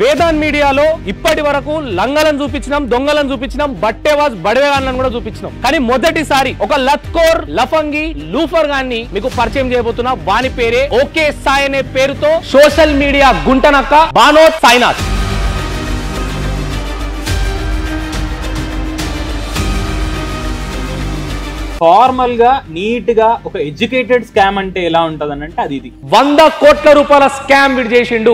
వేదాన్ మీడియాలో ఇప్పటి వరకు లంగలను చూపించినాం, దొంగలను చూపించినాం, బట్టేవాజ్ బడవేగాన్లను కూడా చూపించినాం. కానీ మొదటిసారి ఒక లత్కోర్, లఫంగి, లూఫర్ గాన్ని మీకు పరిచయం చేయబోతున్నా. వాని పేరే ఓకే సాయ్ అనే పేరుతో సోషల్ మీడియా గుంటనక్క బానోత్ సాయినాథ్. ఫార్మల్ గా నీట్ గా ఒక ఎడ్యుకేటెడ్ స్కామ్ అంటే ఎలా ఉంటదని అంటే అది 100 కోట్ల రూపాయల స్కామ్ విడి చేసిండు.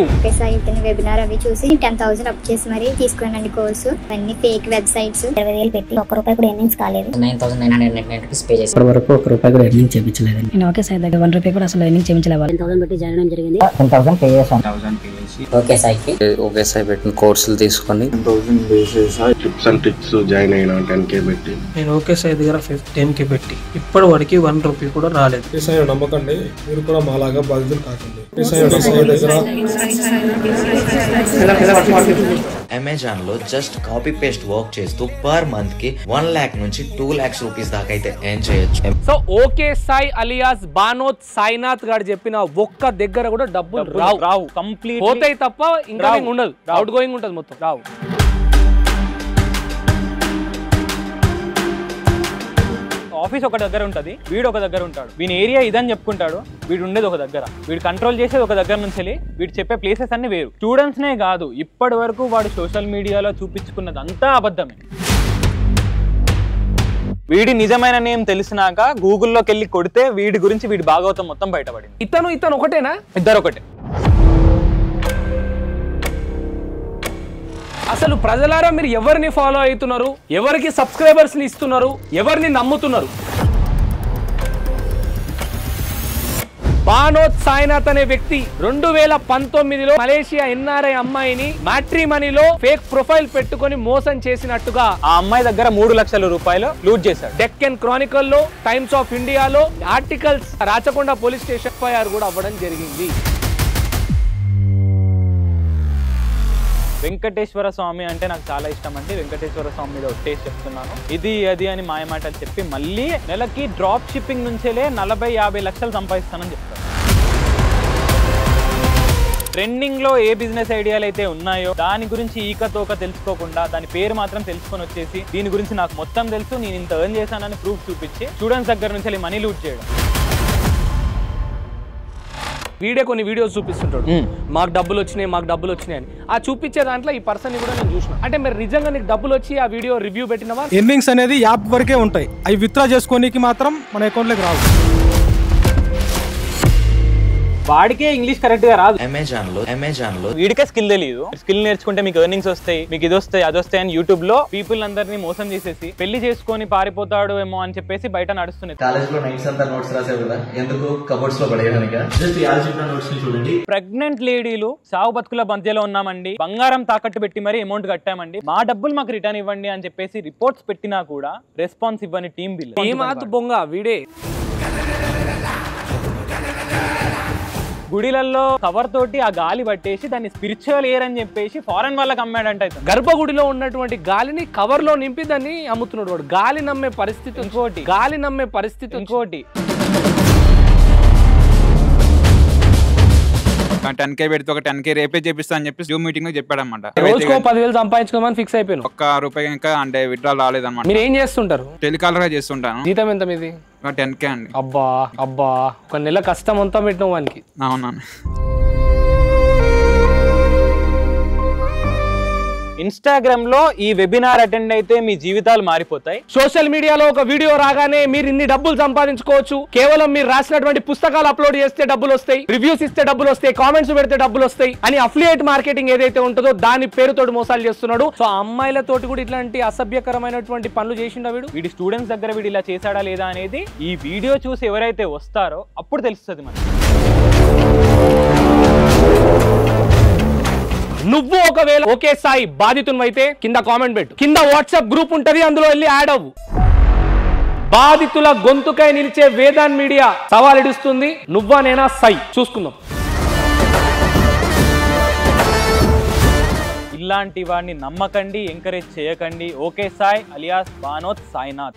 వెబినార్ అవి చూసి 10,000 అప్ చేసి మరి తీసుకున్నానండి కోర్సు. అన్ని ఫేక్ వెబ్సైట్స్ 20,000 పెట్టి ₹1 కూడా ఎర్నింగ్స్ కాలేదు. 9,999 రూపీస్ పే చేసి ఇప్పటి వరకు ₹1 కూడా ఎర్నింగ్ చేయించలేదు. నేను ఓకే సాయి దగ్గర ₹1 కూడా అసలు ఎర్నింగ్ చేయించలేదు. 10,000 పెట్టి జాయిన్ అవ్వడం జరిగింది. 10,000 పే చేసి ఓకే సాయికి ఓకే సాయి పెట్టిన కోర్సులు తీసుకొని 10,000 వేసేసి టిప్స్ అండ్ ట్రిక్స్ జాయిన్ అయినా 10K పెట్టి నేను ఓకే సాయి దగ్గర 10K పెట్టి ఇప్పటి వరకు ₹1 కూడా రాలేదు. నమ్మకండి, మీరు కూడా మాలాగా బాధితులు కాకండి. అమెజాన్ లో జస్ట్ కాపీ పేస్ట్ వర్క్ చేస్తూ పర్ మంత్ కి 1 lakh నుంచి 2 lakhs రూపీస్ దాకా అయితే ఎర్న్ చేయొచ్చు. So okay Sai alias Banoth Sainath గారు చెప్పిన ఒక్క దగ్గర కూడా డబ్బులు రావు. కంప్లీట్ పోతాయి తప్ప ఇన్కమింగ్ ఉండదు, అవుట్ గోయింగ్ ఉంటది, మొత్తం రావు. ఆఫీస్ ఒక దగ్గర ఉంటది, వీడు ఒక దగ్గర ఉంటాడు. వీని ఏరియా ఇదని చెప్పుకుంటాడు, వీడు ఉండేది ఒక దగ్గర. వీడు కంట్రోల్ చేసేది ఒక దగ్గర నుంచి, వీడు చెప్పే ప్లేసెస్ అన్ని వేరు. స్టూడెంట్స్ నే కాదు, ఇప్పటి వరకు వాడు సోషల్ మీడియాలో చూపించుకున్నది అంతా అబద్ధమే. వీడి నిజమైన నేమ్ తెలిసినాక గూగుల్లోకి వెళ్ళి కొడితే వీడి గురించి వీడి భాగవతం మొత్తం బయటపడింది. ఇతను ఒకటేనా? ఇద్దరు ఒకటే. అసలు ప్రజలారా మీరు ఎవరిని ఫాలో అవుతున్నారు, ఎవరికి సబ్స్క్రైబర్స్ ని ఇస్తున్నారు, ఎవరిని నమ్ముతున్నారు? బానోత్ సాయినాథ్ అనే వ్యక్తి 2019లో మలేషియా ఎన్ఆర్ఐ అమ్మాయిని మ్యాట్రిమనీలో ఫేక్ ప్రొఫైల్ పెట్టుకొని మోసం చేసినట్టుగా ఆ అమ్మాయి దగ్గర 3 లక్షల రూపాయలు లూట్ చేశాడు. డెక్కన్ క్రానికల్ లో, టైమ్స్ ఆఫ్ ఇండియాలో articles, Rachakonda police station FIR కూడా అవ్వడం జరిగింది. వెంకటేశ్వర స్వామి అంటే నాకు చాలా ఇష్టం అండి. వెంకటేశ్వర స్వామి మీద ఒట్టేసి చెప్తున్నాను, ఇది అది అని మాయమాటలు చెప్పి మళ్ళీ నెలకి డ్రాప్ షిప్పింగ్ నుంచేలే 40-50 లక్షలు సంపాదిస్తానని చెప్తాను. ట్రెండింగ్ లో ఏ బిజినెస్ ఐడియాలు అయితే ఉన్నాయో దాని గురించి ఈకతోక తెలుసుకోకుండా దాని పేరు మాత్రం తెలుసుకొని వచ్చేసి దీని గురించి నాకు మొత్తం తెలుసు, నేను ఇంత ఎర్న్ చేశానని ప్రూఫ్ చూపించి స్టూడెంట్స్ దగ్గర నుంచి మనీ లూట్ చేయడం. వీడియో కొన్ని వీడియోస్ చూపిస్తుంటాడు, మాకు డబ్బులు వచ్చినాయి అని. ఆ చూపించే దాంట్లో ఈ పర్సన్ కూడా నేను చూసిన. అంటే మీరు నిజంగా నీకు డబ్బులు వచ్చి ఆ వీడియో రివ్యూ పెట్టినవా? ఎర్నింగ్స్ అనేది యాప్ వరకే ఉంటాయి, అవి విత్డ్రా చేసుకోనికి మాత్రం మన అకౌంట్లోకి రావు. వాడికే ఇంగ్లీష్ కరెక్ట్ గా రాదు. అమెజాన్ లో వీడికే స్కిల్ తెలియదు. స్కిల్ నేర్చుకుంటే మీకు ఎర్నింగ్స్ వస్తాయి, మీకు ఇది వస్తాయి, అది వస్తాయి అని యూట్యూబ్ లో పీపుల్ అందరినీ మోసం చేసేసి పెళ్లి చేసుకొని పారిపోతాడు ఏమో అని చెప్పేసి బయట నడుస్తుంది. కాలేజ్ లో నైట్స్ అంతా నోట్స్ రాసే కదా, ఎందుకు కబోర్డ్స్ లో పడేయడానికి. జస్ట్ చెప్పిన నోట్స్ ని చూడండి. ప్రెగ్నెంట్ లేడీలు సావు బతుకుల మధ్యలో ఉన్నామండి, బంగారం తాకట్టు పెట్టి మరి అమౌంట్ కట్టామండి, మా డబ్బులు మాకు రిటర్న్ ఇవ్వండి అని చెప్పేసి రిపోర్ట్స్ పెట్టినా కూడా రెస్పాన్స్ ఇవ్వని టీమ్ బిల్. బొంగ వీడే గుడిలలో కవర్ తోటి ఆ గాలి పట్టేసి దాన్ని స్పిరిచువల్ ఎయిర్ అని చెప్పేసి ఫారెన్ వాళ్ళకి అమ్మాడంట. గర్భగుడిలో ఉన్నటువంటి గాలిని కవర్ లో నింపి దాన్ని అమ్ముతున్నాడు వాడు. గాలి నమ్మే పరిస్థితి ఇంకోటి. 10K పెడితే ఒక 10K రేపే చేపిస్తా అని చెప్పి జూమ్ మీటింగ్ లో చెప్పాడన్నమాట. రోజుకో 10,000 సంపాదించుకోమని ఫిక్స్ అయిపోయాను. ₹1 ఇంకా అంటే విత్డ్రా రాలేదన్నమాట. మీరు ఏం చేస్తుంటారు? టెలికాలర్ గా చేస్తుంటాను. జీతం ఎంత మీది? 10K అండి. అబ్బా ఒక నెల కష్టం అంతా పెట్టిన వానికి. అవునాను. ఇన్స్టాగ్రామ్ లో ఈ వెబినార్ అటెండ్ అయితే మీ జీవితాలు మారిపోతాయి. సోషల్ మీడియాలో ఒక వీడియో రాగానే మీరు ఇన్ని డబ్బులు సంపాదించుకోవచ్చు. కేవలం మీరు రాసినటువంటి పుస్తకాలు అప్లోడ్ చేస్తే డబ్బులు వస్తాయి, రివ్యూస్ ఇస్తే డబ్బులు వస్తాయి, కామెంట్స్ పెడితే డబ్బులు వస్తాయి అని అఫిలియేట్ మార్కెటింగ్ ఏదైతే ఉంటుందో దాని పేరుతోటి మోసాలు చేస్తున్నాడు. సో అమ్మాయిలతోటి కూడా ఇట్లాంటి అసభ్యకరమైనటువంటి పనులు చేసిండా వీడి స్టూడెంట్స్ దగ్గర వీడు ఇలా చేశాడా లేదా అనేది ఈ వీడియో చూసి ఎవరైతే వస్తారో అప్పుడు తెలుస్తుంది మనకి. నువ్వు ఒకవేళ ఓకే సాయి బాధితునివైతే కింద కామెంట్ పెట్టు, కింద వాట్సాప్ గ్రూప్ ఉంటది, అందులో వెళ్ళి యాడ్ అవ్వు. బాధితుల గొంతుకై నిలిచే వేదాన్ మీడియా సవాలిడుస్తుంది. నువ్వా నేనా సాయి చూసుకుందాం. ఇలాంటి వాడిని నమ్మకండి, ఎంకరేజ్ చేయకండి. Okay Sai alias Banoth Sainath.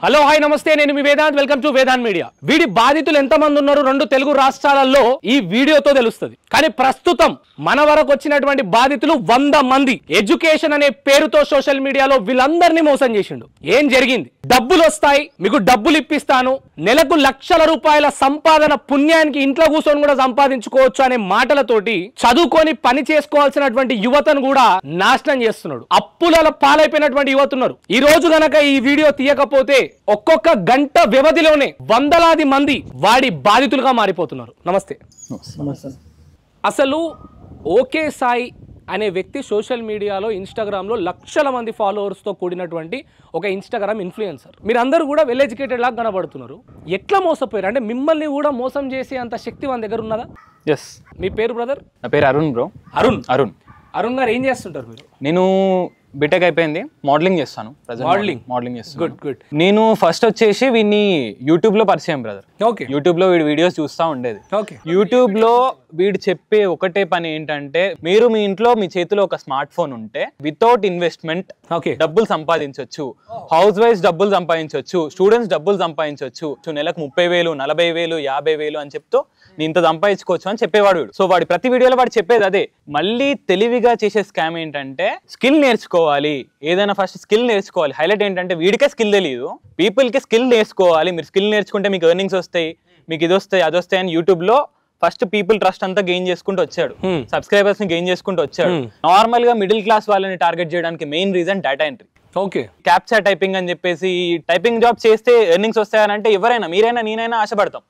Hello hi namaste, నేను మీ Vedant. Welcome to Vedant media. వీడి బాధితులు ఎంతమంది ఉన్నారు 2 తెలుగు రాష్ట్రాలలో ఈ వీడియోతో తెలుస్తుంది. కానీ ప్రస్తుతం మన వరకు వచ్చినటువంటి బాధితులు 100 మంది. ఎడ్యుకేషన్ అనే పేరుతో సోషల్ మీడియాలో వీళ్ళందరినీ మోసం చేసిండు. ఏం జరిగింది? డబ్బులు వస్తాయి, మీకు డబ్బులు ఇప్పిస్తాను, నెలకు లక్షల రూపాయల సంపాదన, పుణ్యానికి ఇంట్లో కూర్చొని కూడా సంపాదించుకోవచ్చు అనే మాటలతోటి చదువుకొని పని చేసుకోవాల్సినటువంటి యువతను కూడా నాశనం చేస్తున్నాడు. అప్పుల పాలైపోయినటువంటి యువత ఉన్నారు. ఈ రోజు గనక ఈ వీడియో తీయకపోతే ఒక్కొక్క గంట వ్యవధిలోనే వందలాది మంది వాడి బాధితులుగా మారిపోతున్నారు. నమస్తే. అసలు ఓకే సాయి అనే వ్యక్తి సోషల్ మీడియాలో ఇన్స్టాగ్రామ్లో లక్షల మంది ఫాలోవర్స్తో కూడినటువంటి ఒక ఇన్స్టాగ్రామ్ ఇన్ఫ్లుయెన్సర్. మీరందరూ కూడా వెల్ ఎడ్యుకేటెడ్ లాగా కనబడుతున్నారు. ఎట్లా మోసపోయారు? అంటే మిమ్మల్ని కూడా మోసం చేసే అంత శక్తి మన దగ్గర ఉన్నదా? ఎస్. మీ పేరు బ్రదర్? నా పేరు అరుణ్ బ్రో. అరుణ్ గారు ఏం చేస్తుంటారు మీరు? నేను బీటెక్ అయిపోయింది, మోడలింగ్ చేస్తాను. మోడలింగ్ చేస్తాను. గుడ్. నేను ఫస్ట్ వచ్చేసి వీడిని యూట్యూబ్ లో పరిచయం బ్రదర్. ఓకే. యూట్యూబ్ లో వీడి వీడియోస్ చూస్తూ ఉండేది. ఓకే. యూట్యూబ్ లో వీడు చెప్పే ఒకటే పని ఏంటంటే, మీరు మీ ఇంట్లో మీ చేతిలో ఒక స్మార్ట్ ఫోన్ ఉంటే వితౌట్ ఇన్వెస్ట్మెంట్ డబ్బులు సంపాదించవచ్చు, హౌస్ వైఫ్ డబ్బులు సంపాదించవచ్చు, స్టూడెంట్స్ డబ్బులు సంపాదించవచ్చు, నెలకు 30,000, 40,000, 50,000 అని చెప్తూ నేను ఇంత సంపాదించుకోవచ్చు అని చెప్పేవాడు వీడు. సో వాడి ప్రతి వీడియోలో వాడు చెప్పేది అదే. మళ్ళీ తెలివిగా చేసే స్కామ్ ఏంటంటే స్కిల్ నేర్చుకోవాలి. ఏదైనా ఫస్ట్ స్కిల్ నేర్చుకోవాలి. హైలైట్ ఏంటంటే వీడికే స్కిల్ తెలియదు, పీపుల్ కి స్కిల్ నేర్చుకోవాలి. మీరు స్కిల్ నేర్చుకుంటే మీకు ఎర్నింగ్స్ వస్తాయి, మీకు ఇది వస్తాయి, అది వస్తాయి అని యూట్యూబ్ లో ఫస్ట్ పీపుల్ ట్రస్ట్ అంతా గెయిన్ చేసుకుంటూ వచ్చాడు, సబ్స్క్రైబర్స్ ని గెయిన్ చేసుకుంటూ వచ్చాడు. నార్మల్ గా మిడిల్ క్లాస్ వాళ్ళని టార్గెట్ చేయడానికి main reason data entry. Okay. Captcha typing అని చెప్పేసి టైపింగ్ జాబ్ చేస్తే ఎర్నింగ్స్ వస్తాయని అంటే ఎవరైనా, మీరైనా నేనైనా ఆశపడతాం.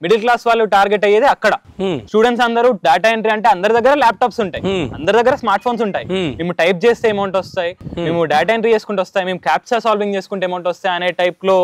మిడిల్ క్లాస్ వాళ్ళు టార్గెట్ అయ్యేది అక్కడ. స్టూడెంట్స్ అందరూ డేటా ఎంట్రీ అంటే అందరి దగ్గర ల్యాప్టాప్స్ ఉంటాయి, అందరి దగ్గర స్మార్ట్ ఫోన్స్ ఉంటాయి. మేము టైప్ చేస్తే అమౌంట్ వస్తాయి, మేము డేటా ఎంట్రీ చేసుకుంటూ వస్తాయి, మేము క్యాప్చా సాల్వింగ్ చేసుకుంటే అమౌంట్ వస్తాయి అనే టైప్ లో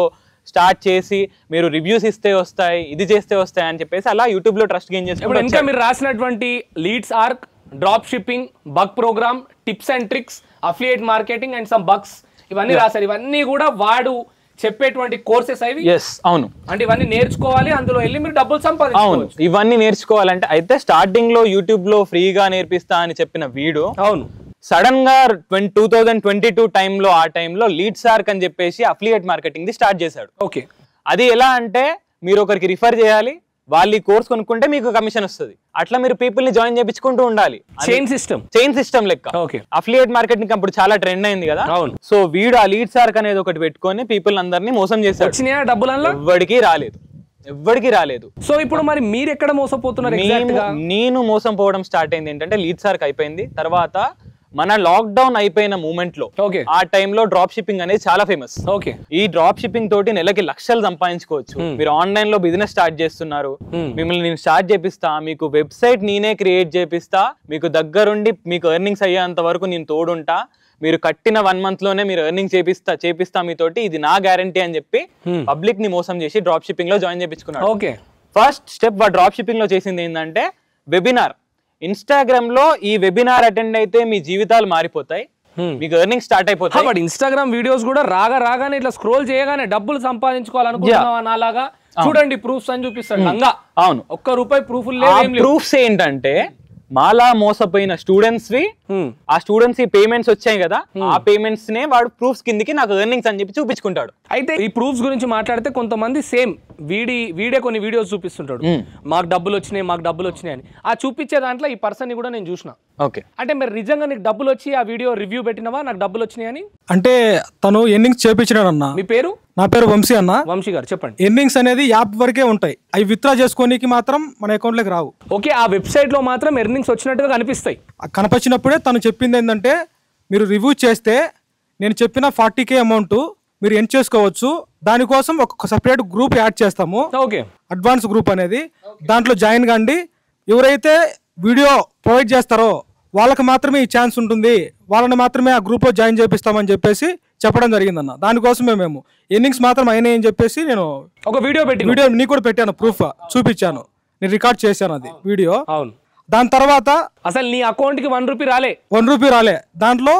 స్టార్ట్ చేసి మీరు రివ్యూస్ ఇస్తే వస్తాయి, ఇది చేస్తే వస్తాయి అని చెప్పేసి అలా యూట్యూబ్ లో ట్రస్ట్ గెయిన్ చేసుకుంటారు. ఇంకా మీరు రాసినటువంటి leads ark, drop shipping, bug program, tips and tricks, affiliate marketing and some bugs, ఇవన్నీ రాశారు. ఇవన్నీ కూడా వాడు చెప్పేటువంటి కోర్సెస్ అవి. అవును. అంటే ఇవన్నీ నేర్చుకోవాలి, అందులో వెళ్ళి మీరు డబ్బులు సంపాదించుకోవచ్చు. అవును, ఇవన్నీ నేర్చుకోవాలంటే అయితే స్టార్టింగ్ లో యూట్యూబ్ లో ఫ్రీగా నేర్పిస్తా అని చెప్పిన వీడు అవును సడన్ గా 2022 టైంలో ఆ టైంలో లీడ్స్ ఆర్క్ అని చెప్పేసి అఫిలియేట్ మార్కెటింగ్ ది స్టార్ట్ చేశాడు. ఓకే. అది ఎలా అంటే మీరు ఒకరికి రిఫర్ చేయాలి, వాళ్ళు ఈ కోర్స్ కొనుక్కుంటే మీకు కమిషన్ వస్తుంది. అట్లా మీరు పీపుల్ ని జాయిన్ చేయించుకుంటూ ఉండాలి. చైన్ సిస్టమ్ లెక్క. ఓకే. అఫిలియేట్ మార్కెటింగ్ అప్పుడు చాలా ట్రెండ్ అయింది కదా. అవును. సో వీడు ఆ లీడ్స్ ఆర్క్ అనేది ఒకటి పెట్టుకొని పీపుల్ అందరినీ మోసం చేశాడు. వచ్చినాయా డబ్బులు? ఎవ్వడికి రాలేదు. సో ఇప్పుడు మరి మీరు ఎక్కడ మోసపోతున్నారు? నేను మోసం పోవడం స్టార్ట్ అయింది ఏంటంటే లీడ్స్ ఆర్క్ అయిపోయింది తర్వాత మన లాక్డౌన్ అయిపోయిన మూమెంట్ లో ఆ టైంలో డ్రాప్ షిప్పింగ్ అనేది చాలా ఫేమస్. ఓకే. ఈ డ్రాప్ షిప్పింగ్ తోటి నెలకి లక్షలు సంపాదించుకోవచ్చు. మీరు ఆన్లైన్ లో బిజినెస్ స్టార్ట్ చేస్తున్నారు, మిమ్మల్ని నేను స్టార్ట్ చేపిస్తా, మీకు వెబ్సైట్ నేనే క్రియేట్ చేపిస్తా, మీకు దగ్గరుండి మీకు ఎర్నింగ్స్ అయ్యేంత వరకు నేను తోడుంటా, మీరు కట్టిన 1 month లోనే మీరు ఎర్నింగ్ చేపిస్తా మీతోటి, ఇది నా గ్యారంటీ అని చెప్పి పబ్లిక్ ని మోసం చేసి డ్రాప్ షిప్పింగ్ లో జాయిన్ చేయించుకున్నాడు. Okay. First step drop shipping లో చేసింది ఏంటంటే వెబినార్. ఇన్స్టాగ్రామ్ లో ఈ వెబినార్ అటెండ్ అయితే మీ జీవితాలు మారిపోతాయి, మీకు ఎర్నింగ్ స్టార్ట్ అయిపోతాయి. బట్ ఇన్స్టాగ్రామ్ వీడియోస్ కూడా రాగానే ఇట్లా స్క్రోల్ చేయగానే డబ్బులు సంపాదించుకోవాలనుకుంటున్నావా నాలాగా? చూడండి ప్రూఫ్స్ అని చూపిస్తాడు. అవును, ₹1 ప్రూఫ్. ప్రూఫ్స్ ఏంటంటే మాలా మోసపోయిన స్టూడెంట్స్ వి, ఆ స్టూడెంట్స్ పేమెంట్స్ వచ్చాయి కదా, ఆ పేమెంట్స్ నే వాడు ప్రూఫ్స్ కిందకి నాకు ఎర్నింగ్స్ అని చెప్పి చూపించుకుంటాడు. అయితే ఈ ప్రూఫ్స్ గురించి మాట్లాడితే కొంతమంది సేమ్ వీడే కొన్ని వీడియోస్ చూపిస్తుంటాడు, మాకు డబ్బులు వచ్చినాయి అని. ఆ చూపించే దాంట్లో ఈ పర్సన్ ని కూడా నేను చూసిన. ఓకే. అంటే మీరు నిజంగా నీకు డబ్బులు వచ్చి ఆ వీడియో రివ్యూ పెట్టినవా నాకు డబ్బులు వచ్చినాయి అని? అంటే తను ఎర్నింగ్స్ చేపించినాడు అన్న. మీ పేరు? నా పేరు వంశీ అన్న. వంశీ గారు చెప్పండి. ఎర్నింగ్స్ అనేది యాప్ వరకే ఉంటాయి, అవి విత్డ్రా చేసుకోనికి మాత్రం మన అకౌంట్ లోకి రావు. ఓకే. ఆ వెబ్సైట్ లో మాత్రం ఎర్నింగ్స్ వచ్చినట్టుగా కనిపిస్తాయి. కనిపించినప్పుడే తను చెప్పింది ఏంటంటే, మీరు రివ్యూ చేస్తే నేను చెప్పిన 40K అమౌంట్ మీరు ఎర్న్ చేసుకోవచ్చు, దానికోసం ఒక సపరేట్ గ్రూప్ యాడ్ చేస్తాము. ఓకే. అడ్వాన్స్ గ్రూప్ అనేది, దాంట్లో జాయిన్ కండి. ఎవరైతే వీడియో ప్రొవైడ్ చేస్తారో వాళ్ళకి మాత్రమే ఈ ఛాన్స్ ఉంటుంది, వాళ్ళని మాత్రమే ఆ గ్రూప్లో జాయిన్ చేపిస్తామని చెప్పేసి చెప్పడం జరిగిందన్న. దానికోసమే మేము ఎర్నింగ్స్ మాత్రం అయినాయి అని చెప్పేసి నేను ఒక వీడియో నీకు కూడా పెట్టాను, ప్రూఫ్ చూపించాను, నేను రికార్డ్ చేశాను అది వీడియో. అవును. దాని తర్వాత అసలు నీ అకౌంట్ కి ₹1 రాలే, దాంట్లో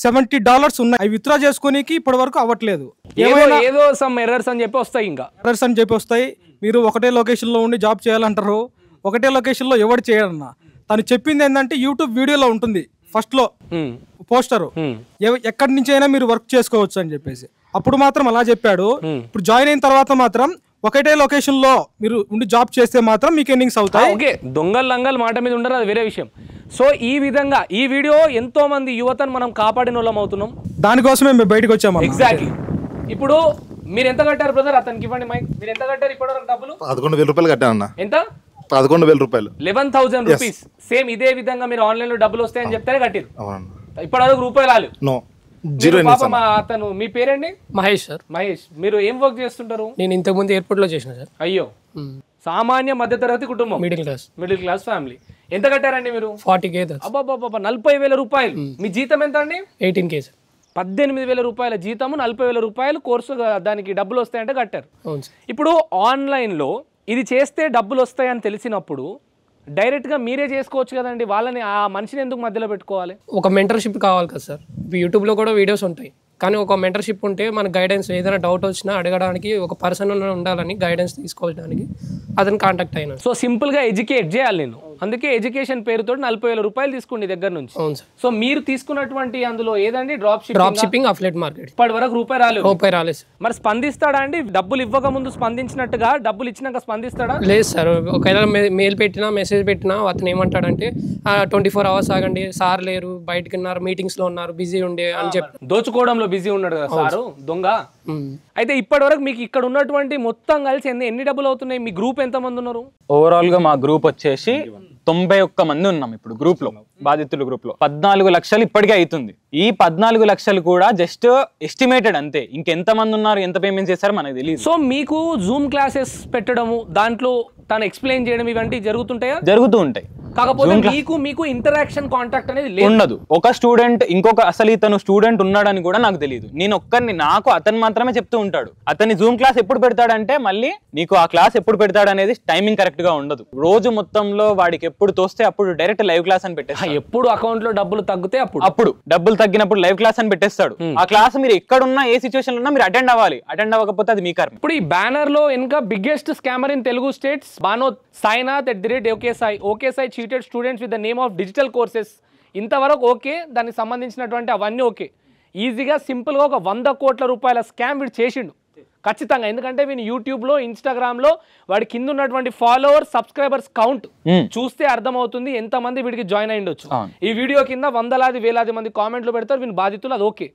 $70 ఉన్నాయి. అవి విత్డ్రా చేసుకోనికి ఇప్పటి వరకు అవ్వట్లేదు. ఏదో సమ్ ఎర్రర్స్ అని చెప్పి వస్తాయి, ఇంకా ఎర్రర్స్ అని చెప్పి వస్తాయి. మీరు ఒకటే లొకేషన్ లో ఉండి జాబ్ చేయాలంటారు, ఒకటే లొకేషన్ లో ఎవరు చేయడన్నా. తను చెప్పింది ఏంటంటే యూట్యూబ్ వీడియోలో ఉంటుంది ఫస్ట్ లో పోస్టర్, ఎక్కడి నుంచి అయినా మీరు వర్క్ చేసుకోవచ్చు అని చెప్పేసి. అప్పుడు మాత్రం అలా చెప్పాడు. ఇప్పుడు జాయిన్ అయిన తర్వాత మాత్రం ఒకటే లొకేషన్ లో మీరు ఉండి జాబ్ చేస్తే మాత్రం మీకు ఎర్నింగ్స్ అవుతాయి. ఓకే, దొంగలు లంగలు మాట మీద ఉండరు, అది వేరే విషయం. సో ఈ విధంగా ఈ వీడియో ఎంతో మంది యువతను మనం కాపాడిన వాళ్ళం అవుతున్నాం. దానికోసమే మేము బయటకు వచ్చాము. ఎగ్జాక్ట్లీ. ఇప్పుడు మీరు ఎంత కట్టారు బ్రదర్? అతనికి ఇవ్వండి మైక్. మీరు ఎంత కట్టారు ఇప్పటివరకు డబ్బులు? 11,000 రూపాయలు కట్టానన్నా. ఎంత? 11,000 రూపాయలు. 11,000 రూపీస్. సేమ్ ఇదే విధంగా మీరు ఆన్లైన్ లో డబ్బులు వస్తాయని చెప్తారే కట్టిరు. ఇప్పటివరకు రూపాయలు రాలేదు. అతను మీ పేరండి? మహేష్ సార్. మహేష్, మీరు ఏం వర్క్ చేస్తుంటారు? నేను ఇంతకు ముందు ఎయిర్పోర్ట్ లో చేసిన సార్. అయ్యో, సామాన్య మధ్యతరగతి కుటుంబం, మిడిల్ క్లాస్ ఫ్యామిలీ. ఎంత కట్టారండి మీరు? 40K. అబ్బాబ్బా, 40,000 రూపాయలు. మీ జీతం ఎంత అండి? 18K sir. 18,000 రూపాయల జీతము, 40,000 రూపాయలు కోర్సు, దానికి డబ్బులు వస్తాయంటే కట్టారు. ఇప్పుడు ఆన్లైన్లో ఇది చేస్తే డబ్బులు వస్తాయని తెలిసినప్పుడు డైరెక్ట్గా మీరే చేసుకోవచ్చు కదండి. వాళ్ళని ఆ మనిషిని ఎందుకు మధ్యలో పెట్టుకోవాలి? ఒక మెంటర్షిప్ కావాలి కదా సార్. యూట్యూబ్లో కూడా వీడియోస్ ఉంటాయి, కానీ ఒక మెంటర్షిప్ ఉంటే మన గైడెన్స్ ఏదైనా డౌట్ వచ్చినా అడగడానికి ఒక పర్సన్ ఉండాలని, గైడెన్స్ తీసుకోవడానికి అతను కాంటాక్ట్ అయినా. సో సింపుల్గా ఎడ్యుకేట్ చేయాలి నేను. అందుకే ఎడ్యుకేషన్ పేరుతో 40,000 రూపాయలు తీసుకోండి దగ్గర నుంచి. అవును సార్. సో మీరు తీసుకున్నటువంటి అందులో ఏదండి? Drop shipping, affiliate market. ఇప్పటి వరకు రూపాయి రాలేదు. మరి స్పందిస్తాడా అండి? డబ్బులు ఇవ్వక ముందు స్పందించినట్టుగా డబ్బులు ఇచ్చినాక స్పందిస్తాడా? లేదు సార్. ఒకవేళ మెయిల్ పెట్టినా, మెసేజ్ పెట్టినా అతను ఏమంటాడంటే 24 hours ఆగండి, సార్ లేరు, బయటకు ఉన్నారు, మీటింగ్స్ లో ఉన్నారు, బిజీ ఉండే అని చెప్పి దోచుకోవడంలో బిజీ ఉన్నాడు కదా సారు, దొంగ. అయితే ఇప్పటి వరకు మీకు ఇక్కడ ఉన్నటువంటి మొత్తం కలిసి ఎన్ని డబ్బులు అవుతున్నాయి? మీ గ్రూప్ ఎంత మంది ఉన్నారు? ఓవరాల్ గా మా గ్రూప్ వచ్చేసి 91 మంది ఉన్నాం ఇప్పుడు గ్రూప్ లో. బాధితుల గ్రూప్ లో 14 లక్షలు ఇప్పటికే అవుతుంది. ఈ 14 లక్షలు కూడా జస్ట్ ఎస్టిమేటెడ్ అంతే. ఇంకెంత మంది ఉన్నారు, ఎంత పేమెంట్ చేశారో మనకు తెలియదు. సో మీకు జూమ్ క్లాసెస్ పెట్టడము, దాంట్లో తను ఎక్స్ప్లెయిన్ చేయడం ఇవంటి జరుగుతుంటాయా? జరుగుతూ ఉంటాయి. కాకపోతే మీకు ఇంటరాక్షన్ కాంటాక్ట్ అనేది ఉండదు. ఒక స్టూడెంట్ ఇంకొక అసలు ఇతను స్టూడెంట్ ఉన్నాడని కూడా నాకు తెలియదు. నేను నాకు అతను మాత్రమే చెప్తూ ఉంటాడు. అతని జూమ్ క్లాస్ ఎప్పుడు పెడతాడంటే మళ్ళీ నీకు ఆ క్లాస్ ఎప్పుడు పెడతాడు అనేది టైమింగ్ కరెక్ట్ గా ఉండదు. రోజు మొత్తంలో వాడికి ఎప్పుడు తోస్తే అప్పుడు డైరెక్ట్ లైవ్ క్లాస్ అని పెట్టేస్తాడు. ఎప్పుడు అకౌంట్ లో డబ్బులు తగ్గితే అప్పుడు డబ్బులు తగ్గినప్పుడు లైవ్ క్లాస్ అని పెట్టేస్తాడు. ఆ క్లాస్ మీరు ఎక్కడున్నా, ఏ సిచ్యువేషన్ ఉన్నా మీరు అటెండ్ అవ్వాలి. అటెండ్ అవ్వకపోతే అది మీ కర్మ. ఇప్పుడు ఈ బ్యానర్ లో ఇంకా biggest scammer in Telugu states Banoth Sainath @OKSai cheated students with the name of digital courses. ఇంతవరకు ఓకే, దానికి సంబంధించినటువంటి అవన్నీ ఓకే. ఈజీగా సింపుల్గా ఒక 100 కోట్ల రూపాయల స్కామ్ వీడు చేసిండు ఖచ్చితంగా. ఎందుకంటే వీని యూట్యూబ్లో, ఇన్స్టాగ్రామ్లో వాడి కింద ఉన్నటువంటి ఫాలోవర్స్, సబ్స్క్రైబర్స్ కౌంట్ చూస్తే అర్థమవుతుంది ఎంతమంది వీడికి జాయిన్ అయ్యిండొచ్చు. ఈ వీడియో కింద వందలాది వేలాది మంది కామెంట్లు పెడతారు వీని బాధితులు, అది okay.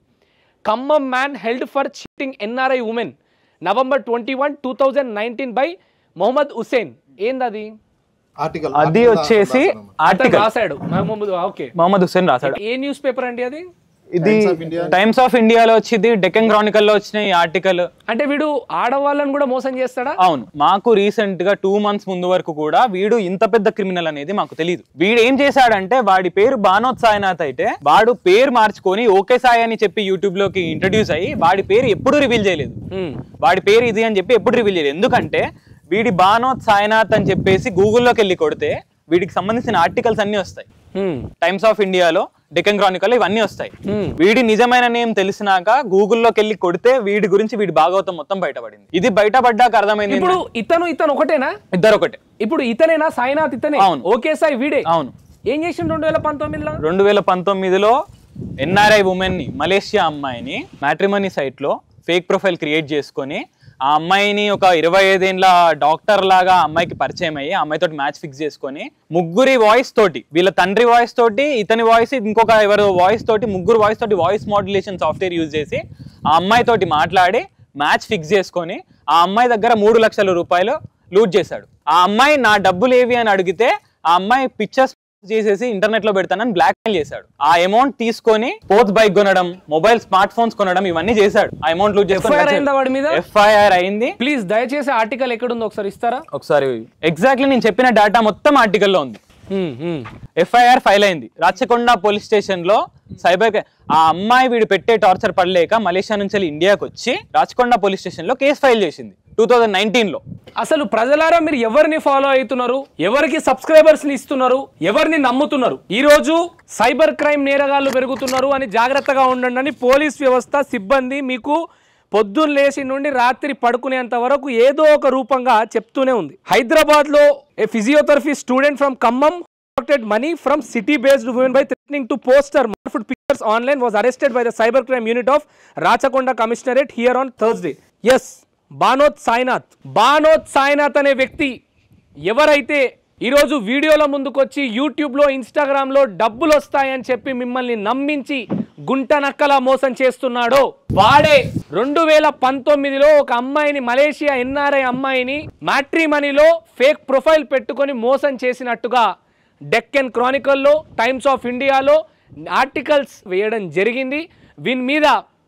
Khammam man held for cheating NRI women November 21, 2019 by Mohammed Hussain. ఏందది? అది వచ్చేసి ఆర్టికల్ రాశాడు మొహమ్మద్ హుసేన్ రాశాడు. ఏ న్యూస్ పేపర్ అండి అది? ఇది టైమ్స్ ఆఫ్ ఇండియాలో వచ్చింది, డెక్కన్ క్రానికల్ లో వచ్చిన ఈ ఆర్టికల్. అంటే వీడు ఆడవాళ్ళని కూడా మోసం చేస్తాడా? అవును. మాకు రీసెంట్ గా 2 months ముందు వరకు కూడా వీడు ఇంత పెద్ద క్రిమినల్ అనేది మాకు తెలియదు. వీడు ఏం చేశాడంటే వాడి పేరు బానోద్ సాయినాథ్ అయితే వాడు పేరు మార్చుకొని ఓకే సాయి అని చెప్పి యూట్యూబ్ లోకి ఇంట్రడ్యూస్ అయ్యి వాడి పేరు ఎప్పుడు రివీల్ చేయలేదు. వాడి పేరు ఇది అని చెప్పి ఎప్పుడు రివీల్ చేయలేదు. ఎందుకంటే వీడి బానోద్ సాయినాథ్ అని చెప్పేసి గూగుల్లోకి వెళ్ళి కొడితే వీడికి సంబంధించిన ఆర్టికల్స్ అన్ని వస్తాయి. టైమ్స్ ఆఫ్ ఇండియాలో, డెక్కన్ క్రానికల్ ఇవన్నీ వస్తాయి. వీడి నిజమైన నేమ్ తెలిసినాక గూగుల్లోకి వెళ్ళి కొడితే వీడి గురించి వీడి భాగవతం మొత్తం బయటపడింది. ఇది బయటపడ్డాక అర్థమైంది. ఇప్పుడు ఇతను ఒకటేనా? ఇద్దరు ఒకటే. ఇప్పుడు ఇతనేనా సాయినాథ్? ఇతనే. అవును. ఓకే సాయి వీడే. అవును. ఏం చేసిండు 2019లో? 2019లో NRI ఉమెన్ ని, మలేషియా అమ్మాయిని మ్యాట్రిమనీ సైట్ లో ఫేక్ ప్రొఫైల్ క్రియేట్ చేసుకొని ఆ అమ్మాయిని ఒక 25 ఏళ్ల డాక్టర్ లాగా అమ్మాయికి పరిచయం అయ్యి ఆ అమ్మాయితో మ్యాచ్ ఫిక్స్ చేసుకొని ముగ్గురి వాయిస్ తోటి, వీళ్ళ తండ్రి వాయిస్ తోటి, ఇతని వాయిస్, ఇంకొక ఎవరు వాయిస్ తోటి, ముగ్గురు వాయిస్ తోటి వాయిస్ మాడ్యులేషన్ సాఫ్ట్వేర్ యూజ్ చేసి ఆ అమ్మాయి తోటి మాట్లాడి మ్యాచ్ ఫిక్స్ చేసుకొని ఆ అమ్మాయి దగ్గర 3 లక్షల రూపాయలు లూట్ చేశాడు. ఆ అమ్మాయి నా డబ్బులు ఏవి అని అడిగితే ఆ అమ్మాయి పిక్చర్స్ చేసేసి ఇంటర్నెట్ లో పెడతానని బ్లాక్ మెయిల్ చేశాడు. ఆ అమౌంట్ తీసుకొని స్పోర్ట్స్ బైక్ కొనడం, మొబైల్ స్మార్ట్ ఫోన్స్ కొనడం, ఇవన్నీ చేశాడు. ఆ అమౌంట్ లూట్ చేసుకొని FIR అయింది. ప్లీజ్ దయచేసి ఆర్టికల్ ఎక్కడుందో ఒకసారి ఇస్తారా? ఒకసారి ఎగ్జాక్ట్లీ నేను చెప్పిన డేటా మొత్తం ఆర్టికల్లో ఉంది. FIR ఫైల్ అయింది రాచకొండ పోలీస్ స్టేషన్ లో. సైబర్ ఆ అమ్మాయి వీడు పెట్టే టార్చర్ పడలేక మలేషియా నుంచి ఇండియాకి వచ్చి రాచకొండ పోలీస్ స్టేషన్ లో కేసు ఫైల్ చేసింది 2019లో. అసలు ప్రజలారా మీరు ఎవరిని ఫాలో అవుతున్నారు, ఎవరికి సబ్స్క్రైబర్స్ ని ఇస్తున్నారు, ఎవరిని నమ్ముతున్నారు? ఈ రోజు సైబర్ క్రైమ్ నేరగాళ్లు పెరుగుతున్నారు అని జాగ్రత్తగా ఉండండి అని పోలీస్ వ్యవస్థ సిబ్బంది మీకు పొద్దున్న లేచి నుండి రాత్రి పడుకునేంత వరకు ఏదో ఒక రూపంగా చెప్తూనే ఉంది. హైదరాబాద్ లో a physiotherapy student from Khammam extorted money from city-based women by threatening to post her morphed pictures online was arrested by the cybercrime unit of Rachakonda Commissionerate here on Thursday. Yes, Banoth Sainath అనే వ్యక్తి ఎవరైతే ఈరోజు వీడియోల ముందుకొచ్చి యూట్యూబ్లో ఇన్స్టాగ్రామ్లో డబ్బులు వస్తాయని చెప్పి మిమ్మల్ని నమ్మించి గుంట నక్కలా మోసం చేస్తున్నాడో వాడే 2019లో ఒక అమ్మాయిని, మలేషియా ఎన్ఆర్ఐ అమ్మాయిని మ్యాట్రిమనీలో ఫేక్ ప్రొఫైల్ పెట్టుకొని మోసం చేసినట్టుగా డెక్కన్ క్రానికల్లో, టైమ్స్ ఆఫ్ ఇండియాలో ఆర్టికల్స్ వేయడం జరిగింది. వీని మీద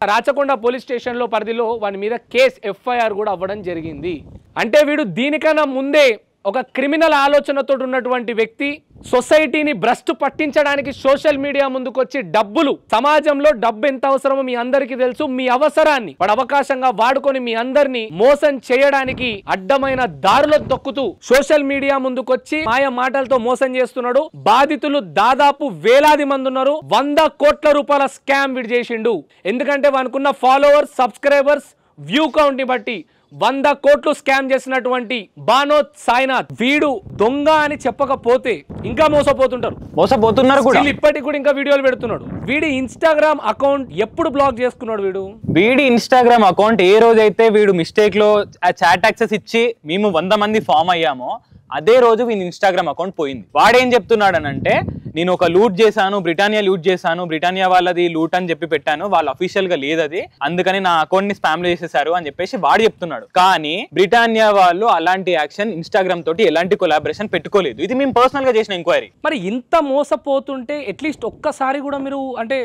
రాచకొండ పోలీస్ స్టేషన్లో పరిధిలో వాని మీద కేసు ఎఫ్ఐఆర్ కూడా అవ్వడం జరిగింది. అంటే వీడు దీనికన్నా ముందే ఒక క్రిమినల్ ఆలోచనతో ఉన్నటువంటి వ్యక్తి, సొసైటీని భ్రష్టు పట్టించడానికి సోషల్ మీడియా ముందుకొచ్చి డబ్బులు, సమాజంలో డబ్బు ఎంత అవసరమో మీ అందరికీ తెలుసు, మీ అవసరాన్ని వాడు అవకాశంగా వాడుకొని మీ అందరినీ మోసం చేయడానికి అడ్డమైన దారులు తొక్కుతూ సోషల్ మీడియా ముందుకొచ్చి మాయ మాటలతో మోసం చేస్తున్నాడు. బాధితులు దాదాపు వేలాది మంది ఉన్నారు. 100 కోట్ల రూపాయల స్కామ్ వీడు చేసిండు. ఎందుకంటే వానుకున్న ఫాలోవర్స్, సబ్స్క్రైబర్స్, వ్యూ కౌంట్ ని బట్టి 100 కోట్లు స్కామ్ చేసినటువంటి బానోత్ సాయినాథ్ వీడు దొంగ అని చెప్పకపోతే ఇంకా మోసపోతున్నారు కూడా. ఇప్పటికి కూడా ఇంకా వీడియోలు పెడుతున్నాడు. వీడి ఇన్స్టాగ్రామ్ అకౌంట్ ఎప్పుడు బ్లాక్ చేసుకున్నాడు? వీడి ఇన్స్టాగ్రామ్ అకౌంట్ ఏ రోజైతే వీడు మిస్టేక్ లో ఆ చాట్ యాక్సెస్ ఇచ్చి మేము 100 మంది ఫామ్ అయ్యామో అదే రోజు వీని ఇన్స్టాగ్రామ్ అకౌంట్ పోయింది. వాడేం చెప్తున్నాడు అంటే, నేను ఒక లూట్ చేశాను, బ్రిటానియా వాళ్ళది లూట్ అని చెప్పి పెట్టాను, వాళ్ళు అఫీషియల్ గా లేదు అది, అందుకని నా అకౌంట్ ని స్పామ్ చేసేసారు అని చెప్పేసి వాడు చెప్తున్నాడు. కానీ బ్రిటానియా వాళ్ళు అలాంటి యాక్షన్ ఇన్స్టాగ్రామ్ తోటి ఎలాంటి కొలాబరేషన్ పెట్టుకోలేదు. ఇది మేము పర్సనల్ గా చేసిన ఎంక్వైరీ. మరి ఇంత మోసపోతుంటే అట్లీస్ట్ ఒక్కసారి కూడా మీరు అంటే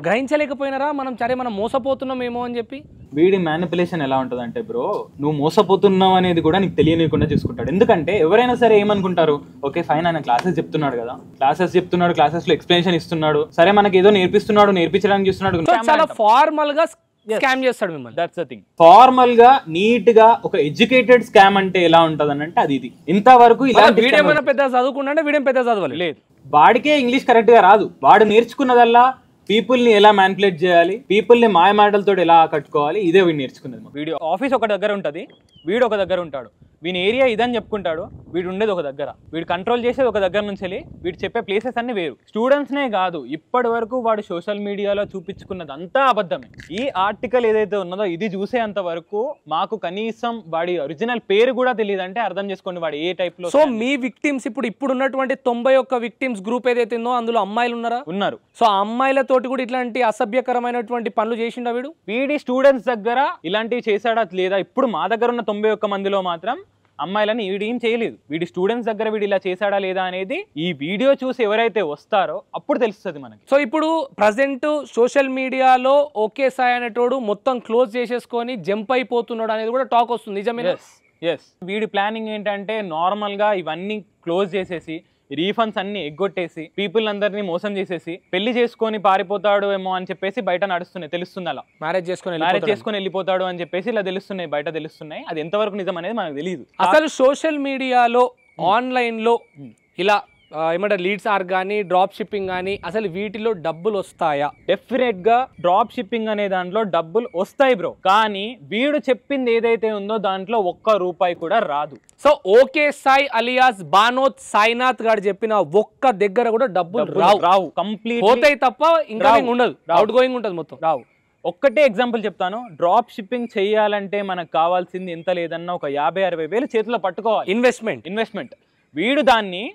గ్రహించలేకపోయినారా మనం మోసపోతున్నామేమో అని చెప్పి? వీడి మ్యానిపులేషన్ ఎలా ఉంటుంది అంటే బ్రో, నువ్వు మోసపోతున్నావు అనేది కూడా నీకు తెలియనికుండా చూసుకుంటాడు. ఎందుకంటే ఎవరైనా సరే ఏమనుకుంటారు, ఓకే ఫైన్ ఆయన క్లాసెస్ చెప్తున్నాడు కదా, క్లాసెస్ లో ఎక్స్ప్లెనేషన్ ఇస్తున్నాడు, సరే మనకి ఏదో నేర్పించడానికి చూస్తున్నాడు, చాలా ఫార్మల్ గా స్కామ్ చేస్తాడు మిమ్మల్ని. That's the thing. ఫార్మల్ గా నీట్ గా ఒక ఎడ్యుకేటెడ్ స్కామ్ అంటే ఎలా ఉంటది అంటే అది ఇది. ఇంతవరకు వీడేమైనా పెద్ద చదువుకున్నా వీడేం పెద్ద చదవాలి లేదు, వాడికే ఇంగ్లీష్ కరెక్ట్ గా రాదు. వాడు నేర్చుకున్నదల్లా పీపుల్ ని ఎలా మ్యానిపులేట్ చేయాలి, పీపుల్ ని మాయ మాటలతో ఎలా కట్టుకోవాలి, ఇదే వీడు నేర్చుకున్నది. వీడియో ఆఫీస్ ఒక దగ్గర ఉంటుంది, వీడు ఒక దగ్గర ఉంటాడు. వీని ఏరియా ఇదని చెప్పుకుంటాడు, వీడు ఉండేది ఒక దగ్గర. వీడు కంట్రోల్ చేసేది ఒక దగ్గర నుంచి వెళ్ళి వీడు చెప్పే ప్లేసెస్ అన్ని వేరు. స్టూడెంట్స్నే కాదు, ఇప్పటి వరకు వాడు సోషల్ మీడియాలో చూపించుకున్నది అంతా అబద్ధమే. ఈ ఆర్టికల్ ఏదైతే ఉన్నదో ఇది చూసేంత వరకు మాకు కనీసం వాడి ఒరిజినల్ పేరు కూడా తెలియదు. అంటే అర్థం చేసుకోండి వాడు ఏ టైప్ లో. సో మీ విక్టిమ్స్ ఇప్పుడు ఉన్నటువంటి 91 విక్టిమ్స్ గ్రూప్ ఏదైతే ఉందో అందులో అమ్మాయిలు ఉన్నారు. సో ఆ అమ్మాయిలతోటి కూడా ఇట్లాంటి అసభ్యకరమైనటువంటి పనులు చేసిండా వీడు? వీడి స్టూడెంట్స్ దగ్గర ఇలాంటివి చేశాడా లేదా? ఇప్పుడు మా దగ్గర ఉన్న 91 మందిలో మాత్రం అమ్మాయిలని వీడు ఏం చేయలేదు. వీడి స్టూడెంట్స్ దగ్గర వీడు ఇలా చేశాడా లేదా అనేది ఈ వీడియో చూసి ఎవరైతే వస్తారో అప్పుడు తెలుస్తుంది మనకి. సో ఇప్పుడు ప్రజెంట్ సోషల్ మీడియాలో ఓకే సాయి అనేటోడు మొత్తం క్లోజ్ చేసేసుకొని జంప్ అయిపోతున్నాడు అనేది కూడా టాక్ వస్తుంది, నిజమేనా? ఎస్. వీడి ప్లానింగ్ ఏంటంటే నార్మల్ గా ఇవన్నీ క్లోజ్ చేసేసి రీఫండ్స్ అన్ని ఎగ్గొట్టేసి పీపుల్ అందరినీ మోసం చేసేసి పెళ్లి చేసుకొని పారిపోతాడు ఏమో అని చెప్పేసి బయట నడుస్తున్నాయి, తెలుస్తుంది. అలా మ్యారేజ్ చేసుకొని వెళ్ళిపోతాడు అని చెప్పేసి ఇలా తెలుస్తున్నాయి, బయట తెలుస్తున్నాయి. అది ఎంతవరకు నిజం అనేది మనకు తెలియదు. అసలు సోషల్ మీడియాలో ఆన్లైన్ లో ఇలా ఏమంటారు లీడ్స్ ఆర్ కానీ డ్రాప్ షిప్పింగ్ కానీ అసలు వీటిలో డబ్బులు వస్తాయా? డెఫినెట్ గా డ్రాప్ షిప్పింగ్ అనే దాంట్లో డబ్బులు వస్తాయి బ్రో. కానీ వీడు చెప్పింది ఏదైతే ఉందో దాంట్లో ₹1 కూడా రాదు. So okay Sai alias Banoth Sainath గారు చెప్పిన ఒక్క దగ్గర కూడా డబ్బులు రావు. కంప్లీట్ పోతాయి తప్ప ఇన్కమింగ్ ఉండదు, అవుట్ గోయింగ్ ఉంటుంది, మొత్తం రావు. ఒక్కటే ఎగ్జాంపుల్ చెప్తాను. డ్రాప్ షిప్పింగ్ చేయాలంటే మనకు కావాల్సింది ఎంత లేదన్నా ఒక 50-60 వేలు చేతిలో పట్టుకోవాలి, ఇన్వెస్ట్మెంట్. వీడు దాన్ని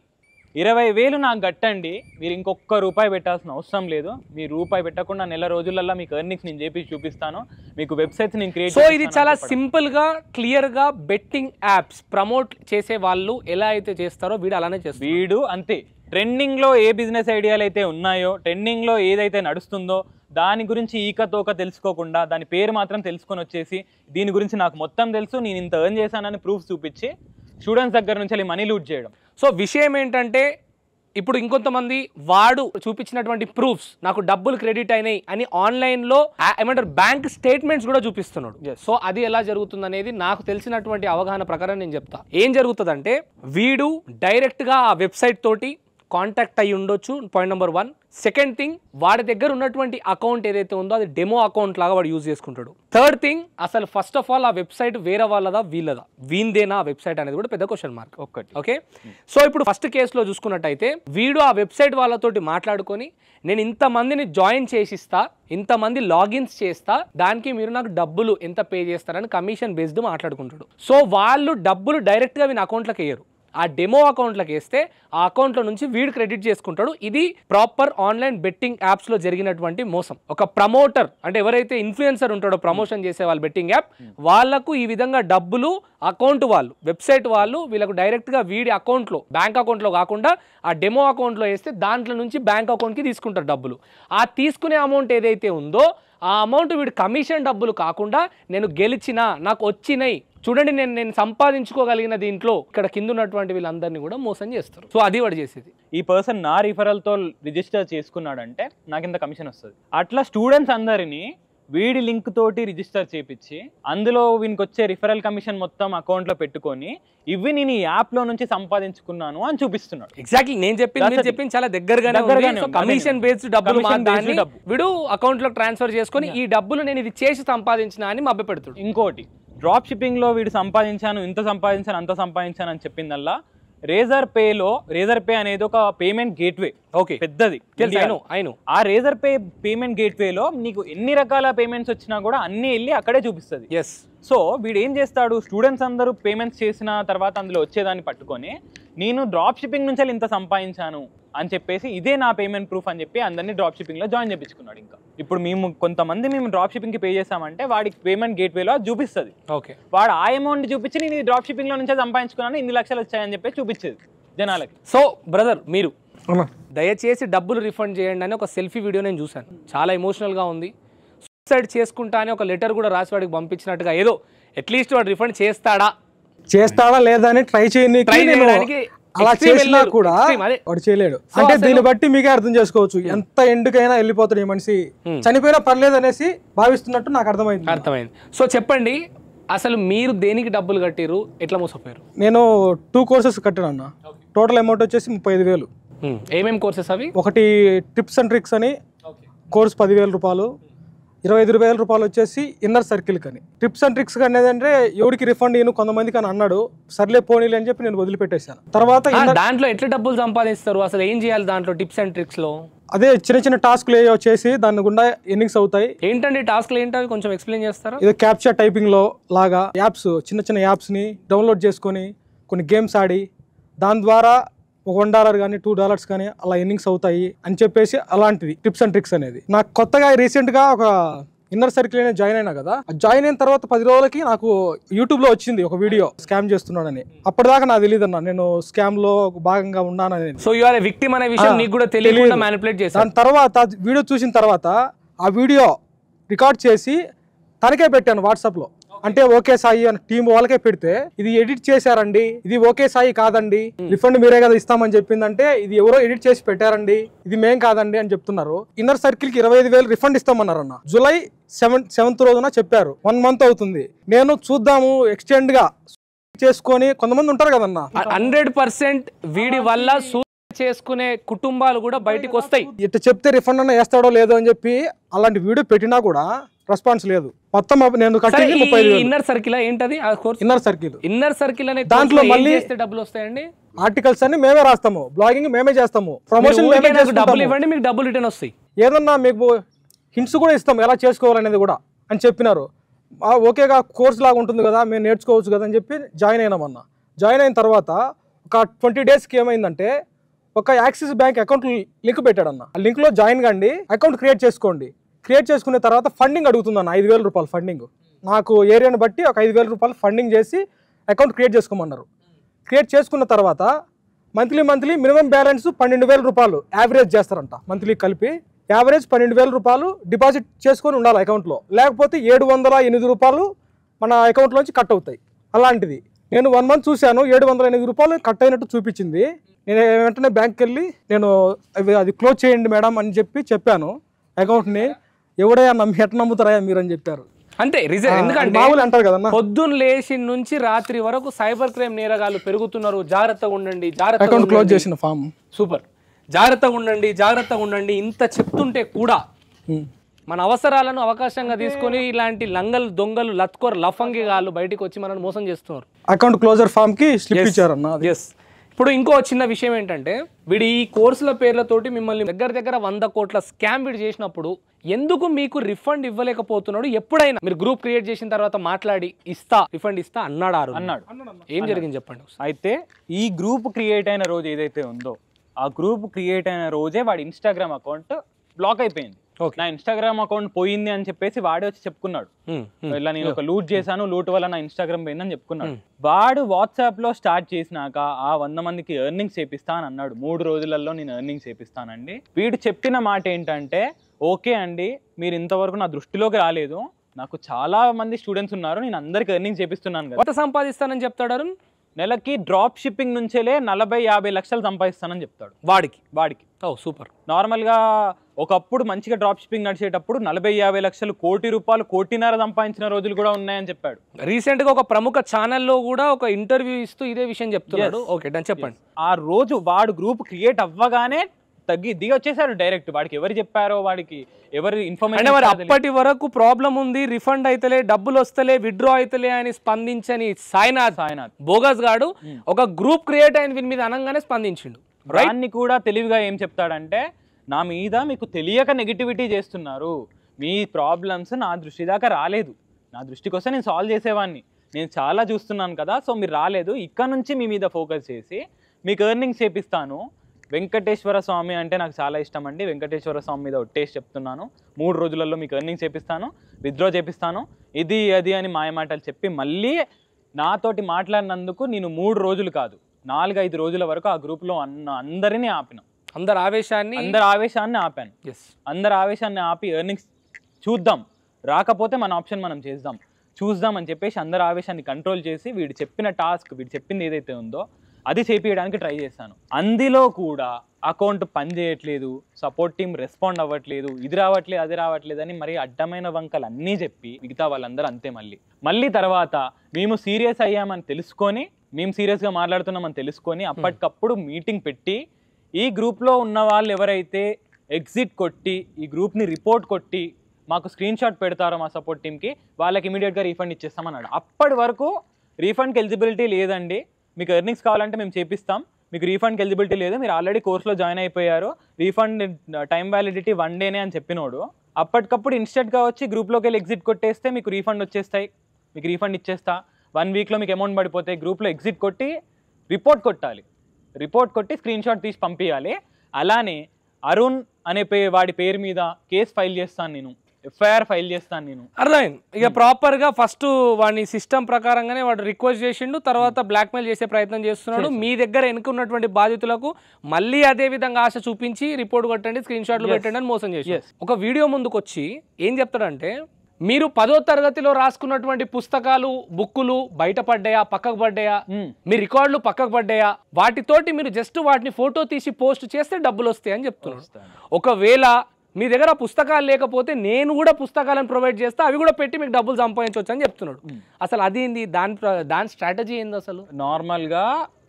20,000 నాకు కట్టండి, మీరు ₹1 పెట్టాల్సిన అవసరం లేదు, మీరు రూపాయి పెట్టకుండా నెల రోజులలో మీకు ఎర్నింగ్స్ నేను చూపిస్తాను, మీకు వెబ్సైట్స్ నేను క్రియేట్. సో ఇది చాలా సింపుల్ గా క్లియర్ గా బెట్టింగ్ యాప్స్ ప్రమోట్ చేసే వాళ్ళు ఎలా అయితే చేస్తారో వీడు అలానే చేస్తారు. వీడు అంతే. ట్రెండింగ్ లో ఏ బిజినెస్ ఐడియాలు అయితే ఉన్నాయో, ట్రెండింగ్ లో ఏదైతే నడుస్తుందో దాని గురించి ఈకతోక తెలుసుకోకుండా దాని పేరు మాత్రం తెలుసుకొని వచ్చేసి దీని గురించి నాకు మొత్తం తెలుసు, నేను ఇంత ఎర్న్ చేశానని ప్రూఫ్ చూపించి స్టూడెంట్స్ దగ్గర నుంచి మనీ లూట్ చేయడం. సో విషయం ఏంటంటే ఇప్పుడు ఇంకొంతమంది వాడు చూపించినటువంటి ప్రూఫ్స్ నాకు డబ్బులు క్రెడిట్ అయినాయి అని ఆన్లైన్లో ఏమంటారు బ్యాంక్ స్టేట్మెంట్స్ కూడా చూపిస్తున్నాడు. సో అది ఎలా జరుగుతుంది అనేది నాకు తెలిసినటువంటి అవగాహన ప్రకారం నేను చెప్తా. ఏం జరుగుతుందంటే వీడు డైరెక్ట్గా ఆ వెబ్సైట్ తోటి కాంటాక్ట్ అయ్యి ఉండొచ్చు, పాయింట్ నెంబర్ 1. సెకండ్ థింగ్, వాడి దగ్గర ఉన్నటువంటి అకౌంట్ ఏదైతే ఉందో అది డెమో అకౌంట్ లాగా వాడు యూజ్ చేసుకుంటాడు. థర్డ్ థింగ్, అసలు ఫస్ట్ ఆఫ్ ఆల్ ఆ వెబ్సైట్ వేరే వాళ్ళదా వీళ్ళదా, వీందేనా ఆ వెబ్సైట్ అనేది కూడా పెద్ద క్వశ్చన్ మార్క్ ఒక్కటి. ఓకే, సో ఇప్పుడు ఫస్ట్ కేసులో చూసుకున్నట్టయితే వీడు ఆ వెబ్సైట్ వాళ్ళతోటి మాట్లాడుకొని నేను ఇంతమందిని జాయిన్ చేసిస్తా, ఇంతమంది లాగిన్స్ చేస్తా, దానికి మీరు నాకు డబ్బులు ఎంత పే చేస్తారని కమిషన్ బేస్డ్ మాట్లాడుకుంటాడు. సో వాళ్ళు డబ్బులు డైరెక్ట్గా వీని అకౌంట్లోకి వేయరు, ఆ డెమో అకౌంట్లోకి వేస్తే ఆ అకౌంట్లో నుంచి వీడు క్రెడిట్ చేసుకుంటాడు. ఇది ప్రాపర్ ఆన్లైన్ బెట్టింగ్ యాప్స్లో జరిగినటువంటి మోసం. ఒక ప్రమోటర్ అంటే ఎవరైతే ఇన్ఫ్లుయెన్సర్ ఉంటాడో ప్రమోషన్ చేసే వాళ్ళు బెట్టింగ్ యాప్, వాళ్లకు ఈ విధంగా డబ్బులు అకౌంట్ వాళ్ళు, వెబ్సైట్ వాళ్ళు వీళ్ళకు డైరెక్ట్గా వీడి అకౌంట్లో, బ్యాంక్ అకౌంట్లో కాకుండా ఆ డెమో అకౌంట్లో వేస్తే దాంట్లో నుంచి బ్యాంక్ అకౌంట్కి తీసుకుంటారు డబ్బులు. ఆ తీసుకునే అమౌంట్ ఏదైతే ఉందో ఆ అమౌంట్ వీడి కమిషన్ డబ్బులు కాకుండా నేను గెలిచినా, నాకు వచ్చినాయి చూడండి, నేను సంపాదించుకోగలిగిన దీంట్లో ఇక్కడ కింద ఉన్నటువంటి వీళ్ళందరినీ కూడా మోసం చేస్తారు. సో అది వాడు చేసేది. ఈ పర్సన్ నా రిఫరల్తో రిజిస్టర్ చేసుకున్నాడంటే నాకు ఇంత కమిషన్ వస్తుంది. అట్లా స్టూడెంట్స్ అందరినీ వీడి లింక్ తోటి రిజిస్టర్ చేపించి అందులో వీనికి వచ్చే రిఫరల్ కమిషన్ మొత్తం అకౌంట్లో పెట్టుకొని ఇవి నేను ఈ యాప్లో నుంచి సంపాదించుకున్నాను అని చూపిస్తున్నాడు. ఎగ్జాక్ట్లీ నేను చెప్పింది చాలా దగ్గరగానే కమిషన్ బేస్డ్ డబ్బులు వీడు అకౌంట్లో ట్రాన్స్ఫర్ చేసుకొని ఈ డబ్బులు నేను ఇది చేసి సంపాదించిన అని మభ్య పెడుతాడు. ఇంకోటి, డ్రాప్ షిప్పింగ్లో వీడు సంపాదించాను, ఇంత సంపాదించాను, అంత సంపాదించాను అని చెప్పిందల్లా రేజర్ పే అనేది ఒక పేమెంట్ గేట్వే. ఓకే, పెద్దది. ఆ రేజర్ పేమెంట్ గేట్వేలో నీకు ఎన్ని రకాల పేమెంట్స్ వచ్చినా కూడా అన్ని వెళ్ళి అక్కడే చూపిస్తుంది. ఎస్. సో వీడు ఏం చేస్తాడు, స్టూడెంట్స్ అందరూ పేమెంట్స్ చేసిన తర్వాత అందులో వచ్చేదాన్ని పట్టుకొని నేను డ్రాప్ షిప్పింగ్ నుంచి ఇంత సంపాదించాను అని చెప్పేసి ఇదే నా పేమెంట్ ప్రూఫ్ అని చెప్పి అందరినీ డ్రాప్ షిప్పింగ్లో జాయిన్ చేయించుకున్నాడు. ఇంకా ఇప్పుడు మేము డ్రాప్ షిప్పింగ్కి పే చేసామంటే వాడికి పేమెంట్ గేట్వేలో చూపిస్తుంది. ఓకే, వాడు ఆ అమౌంట్ చూపించి నేను డ్రాప్ షిప్పింగ్లో నుంచే సంపాదించుకున్నాను, ఇన్ని లక్షలు వచ్చాయని చెప్పి చూపించేది జనాలకి. సో బ్రదర్, మీరు దయచేసి డబ్బులు రిఫండ్ చేయండి అని ఒక సెల్ఫీ వీడియో నేను చూశాను, చాలా ఎమోషనల్గా ఉంది. సూసైడ్ చేసుకుంటా అని ఒక లెటర్ కూడా రాసి వాడికి పంపించినట్టుగా, ఏదో అట్లీస్ట్ వాడు రిఫండ్ చేస్తాడా లేదా అని ట్రై చేయడానికి అలా చేసినా కూడా వాడు చేయలేడు. అంటే దీన్ని బట్టి మీకే అర్థం చేసుకోవచ్చు ఎంత ఎండుకైనా వెళ్ళిపోతాడు ఈ మనిషి, చనిపోయినా పర్లేదు అనేసి భావిస్తున్నట్టు నాకు అర్థమైంది. సో చెప్పండి, అసలు మీరు దేనికి డబ్బులు కట్టిరు, ఎట్లా మోసపోయారు? నేను 2 కోర్సెస్ కట్టాను అన్న. టోటల్ అమౌంట్ వచ్చేసి 35,000. ఏమేమి కోర్సెస్ అవి? ఒకటి టిప్స్ అండ్ ట్రిక్స్ అని కోర్స్ 10,000 రూపాయలు, 25,000 రూపాయలు వచ్చేసి ఇన్నర్ సర్కిల్ కని. టిప్స్ అండ్ ట్రిక్స్ అనేది అంటే ఎవరికి రిఫండ్ నేను కొంతమందికి అని అన్నాడు, సర్లే పోనీలే అని చెప్పి నేను వదిలిపెట్టేశాను. తర్వాత దాంట్లో ఎట్లా డబ్బులు సంపాదిస్తారు, అసలు ఏం చేయాలి దాంట్లో టిప్స్ అండ్ ట్రిక్స్ లో? అదే చిన్న టాస్క్లు చేసి దాని గుండా ఎర్నింగ్స్ అవుతాయి. ఏంటండి టాస్క్లు ఏంటో కొంచెం ఎక్స్ప్లెయిన్ చేస్తారా? ఇది క్యాప్చర్ టైపింగ్ లో లాగా యాప్స్, చిన్న యాప్స్ ని డౌన్లోడ్ చేసుకొని కొన్ని గేమ్స్ ఆడి దాని ద్వారా $1 కానీ $2 కానీ అలా ఎర్నింగ్స్ అవుతాయి అని చెప్పేసి అలాంటిది టిప్స్ అండ్ ట్రిక్స్ అనేది. నాకు కొత్తగా రీసెంట్ గా ఒక ఇన్నర్ సర్కిల్ అనేది జాయిన్ అయినా కదా, జాయిన్ అయిన తర్వాత 10 రోజులకి నాకు యూట్యూబ్ లో వచ్చింది ఒక వీడియో స్కామ్ చేస్తున్నాడని. అప్పటిదాకా నాకు తెలియదు అన్న నేను స్కామ్ లో భాగంగా ఉన్నానని. So you are a victim అనే విషయం నీకు కూడా తెలియకుండా మ్యానిపులేట్ చేశారు. దాని తర్వాత వీడియో చూసిన తర్వాత ఆ వీడియో రికార్డ్ చేసి తనకే పెట్టాను వాట్సాప్ లో. అంటే ఓకే సాయి అని టీం వాళ్ళకే పెడితే ఇది ఎడిట్ చేశారండి, ఇది ఓకే సాయి కాదండి, రిఫండ్ మీరే కదా ఇస్తామని చెప్పిందంటే ఇది ఎవరో ఎడిట్ చేసి పెట్టారండి, ఇది మేం కాదండి అని చెప్తున్నారు. ఇన్నర్ సర్కిల్ కి 25,000 రిఫండ్ ఇస్తామన్నారు అన్న. జూలై 7th రోజున చెప్పారు. 1 month అవుతుంది. నేను చూద్దాము ఎక్స్టెండ్ గా చేసుకొని కొంతమంది ఉంటారు కదన్నా, 100% వీడి వల్ల చేసుకునే కుటుంబాలు కూడా బయటకు వస్తాయి. ఇట్లా చెప్తే రిఫండ్ అన్న వేస్తాడో లేదో అని చెప్పి అలాంటి వీడియో పెట్టినా కూడా రెస్పాన్స్ లేదు. మొత్తం నేను కట్టింది 35,000. ఇన్నర్ సర్కిల్ ఏంటది? ఇన్నర్ సర్కిల్ అనే దాంట్లో మళ్ళీ డబ్బులు వస్తాయండి. ఆర్టికల్స్ అన్ని మేమే రాస్తాము, బ్లాగింగ్ మేమే చేస్తాము, ప్రమోషన్ మేమే చేస్తాము. డబ్బులు ఇవ్వండి మీకు డబ్బులు రిటర్న్ వస్తాయి. ఏదన్నా మీకు హింట్స్ కూడా ఇస్తాం ఎలా చేసుకోవాలనేది కూడా అని చెప్పినారు. ఓకేగా కోర్స్ లాగా ఉంటుంది కదా, మేము నేర్చుకోవచ్చు కదా అని చెప్పి జాయిన్ అయినామన్నా. జాయిన్ అయిన తర్వాత ఒక 20 డేస్కి ఏమైందంటే ఒక యాక్సిస్ బ్యాంక్ అకౌంట్ లింక్ పెట్టాడన్న. ఆ లింక్లో జాయిన్ కండి, అకౌంట్ క్రియేట్ చేసుకోండి. క్రియేట్ చేసుకున్న తర్వాత ఫండింగ్ అడుగుతుందన్న, 5,000 రూపాయలు ఫండింగ్. నాకు ఏరియాని బట్టి ఒక 5,000 రూపాయలు ఫండింగ్ చేసి అకౌంట్ క్రియేట్ చేసుకోమన్నారు. క్రియేట్ చేసుకున్న తర్వాత మంత్లీ మినిమం బ్యాలెన్స్ 12,000 రూపాయలు యావరేజ్ చేస్తారంట. మంత్లీ కలిపి యావరేజ్ 12,000 రూపాయలు డిపాజిట్ చేసుకొని ఉండాలి అకౌంట్లో, లేకపోతే 708 రూపాయలు మన అకౌంట్లోంచి కట్ అవుతాయి. అలాంటిది నేను 1 month చూశాను, 708 రూపాయలు కట్ అయినట్టు చూపించింది. నేను వెంటనే బ్యాంక్కి వెళ్ళి నేను అది క్లోజ్ చేయండి మేడం అని చెప్పాను అకౌంట్ని. ఎవడయ్యా ఎట్లా నమ్ముతారా మీరు అని చెప్పారు. అంతే రీజన్, ఎందుకంటే మామూలు అంటారు కదన్నా, పొద్దున్న లేచి నుంచి రాత్రి వరకు సైబర్ క్రైమ్ నేరగాళ్ళు పెరుగుతున్నారు, జాగ్రత్తగా ఉండండి, అకౌంట్ క్లోజ్ చేసిన ఫామ్. సూపర్. జాగ్రత్తగా ఉండండి ఇంత చెప్తుంటే కూడా మన అవసరాలను అవకాశంగా తీసుకొని ఇలాంటి లంగలు దొంగలు లఫంగి గాళ్ళు బయటికి వచ్చి మనల్ని మోసం చేస్తున్నారు. అకౌంట్ క్లోజర్ ఫామ్ కి స్లిప్ ఇచ్చారన్న. ఎస్. ఇప్పుడు ఇంకో చిన్న విషయం ఏంటంటే వీడు ఈ కోర్సుల పేర్లతోటి మిమ్మల్ని దగ్గర 100 కోట్ల స్కామ్ వీడు చేసినప్పుడు ఎందుకు మీకు రిఫండ్ ఇవ్వలేకపోతున్నాడు? ఎప్పుడైనా మీరు గ్రూప్ క్రియేట్ చేసిన తర్వాత మాట్లాడి రిఫండ్ ఇస్తా అన్నాడు. ఏం జరిగింది చెప్పండి. అయితే ఈ గ్రూప్ క్రియేట్ అయిన రోజు ఏదైతే ఉందో ఆ గ్రూప్ క్రియేట్ అయిన రోజే వాడి ఇన్స్టాగ్రామ్ అకౌంట్ బ్లాక్ అయిపోయింది. నా ఇన్స్టాగ్రామ్ అకౌంట్ పోయింది అని చెప్పేసి వాడే వచ్చి చెప్పుకున్నాడు. ఇలా నేను ఒక లూట్ చేశాను, లూట్ వల్ల నా ఇన్స్టాగ్రామ్ పోయిందని చెప్పుకున్నాడు. వాడు వాట్సాప్ లో స్టార్ట్ చేసినాక ఆ 100 మందికి ఎర్నింగ్స్ చేపిస్తా అని అన్నాడు. 3 రోజులలో నేను ఎర్నింగ్స్ చేపిస్తానండి. వీడు చెప్పిన మాట ఏంటంటే, ఓకే అండి మీరు ఇంతవరకు నా దృష్టిలోకి రాలేదు, నాకు చాలా మంది స్టూడెంట్స్ ఉన్నారు, నేను అందరికి ఎర్నింగ్స్ చేపిస్తున్నాను కదా. ఎంత సంపాదిస్తానని చెప్తాడు? నెలకి డ్రాప్ షిప్పింగ్ నుంచేలే 40-50 లక్షలు సంపాదిస్తానని చెప్తాడు వాడికి. సూపర్. నార్మల్ గా ఒకప్పుడు మంచిగా డ్రాప్ షిప్పింగ్ నడిచేటప్పుడు 40-50 లక్షలు, 1 కోటి రూపాయలు, 1.5 కోటి సంపాదించిన రోజులు కూడా ఉన్నాయని చెప్పాడు. రీసెంట్ గా ఒక ప్రముఖ ఛానల్లో కూడా ఒక ఇంటర్వ్యూ ఇస్తూ ఇదే విషయం చెప్తున్నాడు. ఓకే చెప్పండి. ఆ రోజు వాడు గ్రూప్ క్రియేట్ అవ్వగానే దిగి వచ్చేసాడు డైరెక్ట్. వాడికి ఎవరు చెప్పారో, వాడికి ఎవరు ఇన్ఫర్మేషన్, అప్పటి వరకు ప్రాబ్లం ఉంది, రిఫండ్ అయితలే, డబ్బులు వస్తలే, విత్డ్రా అయితలే అని స్పందించని సాయినాథ్ బోగస్ గాడు ఒక గ్రూప్ క్రియేట్ అయిన వీని మీద అనగానే స్పందించిండు. దాన్ని కూడా తెలివిగా ఏం చెప్తాడంటే, నా మీద మీకు తెలియక నెగిటివిటీ చేస్తున్నారు, మీ ప్రాబ్లమ్స్ నా దృష్టి దాకా రాలేదు, నా దృష్టికి వస్తే నేను సాల్వ్ చేసేవాడిని, నేను చాలా చూస్తున్నాను కదా, సో మీరు రాలేదు, ఇక్కడ నుంచి మీ మీద ఫోకస్ చేసి మీకు ఎర్నింగ్స్ చేపిస్తాను. వెంకటేశ్వర స్వామి అంటే నాకు చాలా ఇష్టం అండి, వెంకటేశ్వర స్వామి మీద ఒట్టేసి చెప్తున్నాను, 3 రోజులలో మీకు ఎర్నింగ్స్ చేపిస్తాను, విత్డ్రా చేపిస్తాను, ఇది అది అని మాయమాటలు చెప్పి మళ్ళీ నాతోటి మాట్లాడినందుకు నేను 3 రోజులు కాదు 4-5 రోజుల వరకు ఆ గ్రూప్లో అందరినీ ఆపిన. అందరి ఆవేశాన్ని ఆపాను. అందరి ఆవేశాన్ని ఆపి ఎర్నింగ్స్ చూద్దాం, రాకపోతే మన ఆప్షన్ మనం చూద్దాం అని చెప్పేసి అందరి ఆవేశాన్ని కంట్రోల్ చేసి వీడు చెప్పిన టాస్క్, వీడు చెప్పింది ఏదైతే ఉందో అది చేపించడానికి ట్రై చేశాను. అందులో కూడా అకౌంట్ పని చేయట్లేదు, సపోర్ట్ టీం రెస్పాండ్ అవ్వట్లేదు, ఇది రావట్లేదు అది రావట్లేదు అని మరి అడ్డమైన వంకలు అన్నీ చెప్పి మిగతా వాళ్ళందరూ అంతే. మళ్ళీ తర్వాత మేము సీరియస్ అయ్యామని తెలుసుకొని, మేము సీరియస్గా మాట్లాడుతున్నామని తెలుసుకొని అప్పటికప్పుడు మీటింగ్ పెట్టి ఈ గ్రూప్లో ఉన్న వాళ్ళు ఎవరైతే ఎగ్జిట్ కొట్టి ఈ గ్రూప్ని రిపోర్ట్ కొట్టి మాకు స్క్రీన్ షాట్ పెడతారో మా సపోర్ట్ టీంకి, వాళ్ళకి ఇమీడియట్గా రీఫండ్ ఇచ్చేస్తామన్నాడు. అప్పటి వరకు రీఫండ్కి ఎలిజిబిలిటీ లేదండి, మీకు ఎర్నింగ్స్ కావాలంటే మేము చేపిస్తాం, మీకు రీఫండ్కి ఎలిజిబిలిటీ లేదు, మీరు ఆల్రెడీ కోర్సులో జాయిన్ అయిపోయారు, రీఫండ్ టైం వ్యాలిడిటీ 1 డేనే అని చెప్పినోడు అప్పటికప్పుడు ఇన్స్టెంట్గా వచ్చి గ్రూప్లోకి వెళ్ళి ఎగ్జిట్ కొట్టేస్తే మీకు రీఫండ్ వచ్చేస్తాయి, మీకు రీఫండ్ ఇచ్చేస్తా, 1 వీక్లో మీకు అమౌంట్ పడిపోతాయి. గ్రూప్లో ఎగ్జిట్ కొట్టి రిపోర్ట్ కొట్టి స్క్రీన్ షాట్ తీసి పంపించాలి. అలానే అరుణ్ అనే వాడి పేరు మీద కేసు ఫైల్ చేస్తాను, నేను ఎఫ్ఐఆర్ ఫైల్ చేస్తాను నేను. అర్థమైంది. ఇక ప్రాపర్ గా ఫస్ట్ వాడిని సిస్టమ్ ప్రకారంగానే వాడు రిక్వెస్ట్ చేసిండు, తర్వాత బ్లాక్మెయిల్ చేసే ప్రయత్నం చేస్తున్నాడు. మీ దగ్గర ఎన్నుకున్నటువంటి బాధితులకు మళ్ళీ అదే విధంగా ఆశ చూపించి రిపోర్ట్ కొట్టండి, స్క్రీన్ షాట్లు పెట్టండి అని మోసం చేసి ఒక వీడియో ముందుకు వచ్చి ఏం చెప్తాడంటే, మీరు 10వ తరగతిలో రాసుకున్నటువంటి పుస్తకాలు, బుక్కులు బయటపడ్డాయా, పక్కకు పడ్డాయా, మీ రికార్డులు పక్కకు పడ్డాయా, వాటితోటి మీరు జస్ట్ వాటిని ఫోటో తీసి పోస్ట్ చేస్తే డబ్బులు వస్తాయి అని చెప్తున్నాడు. ఒకవేళ మీ దగ్గర పుస్తకాలు లేకపోతే నేను కూడా పుస్తకాలను ప్రొవైడ్ చేస్తా, అవి కూడా పెట్టి మీకు డబ్బులు సంపాదించవచ్చు అని చెప్తున్నాడు. అసలు అదేంది, దాని స్ట్రాటజీ ఏంది? అసలు నార్మల్గా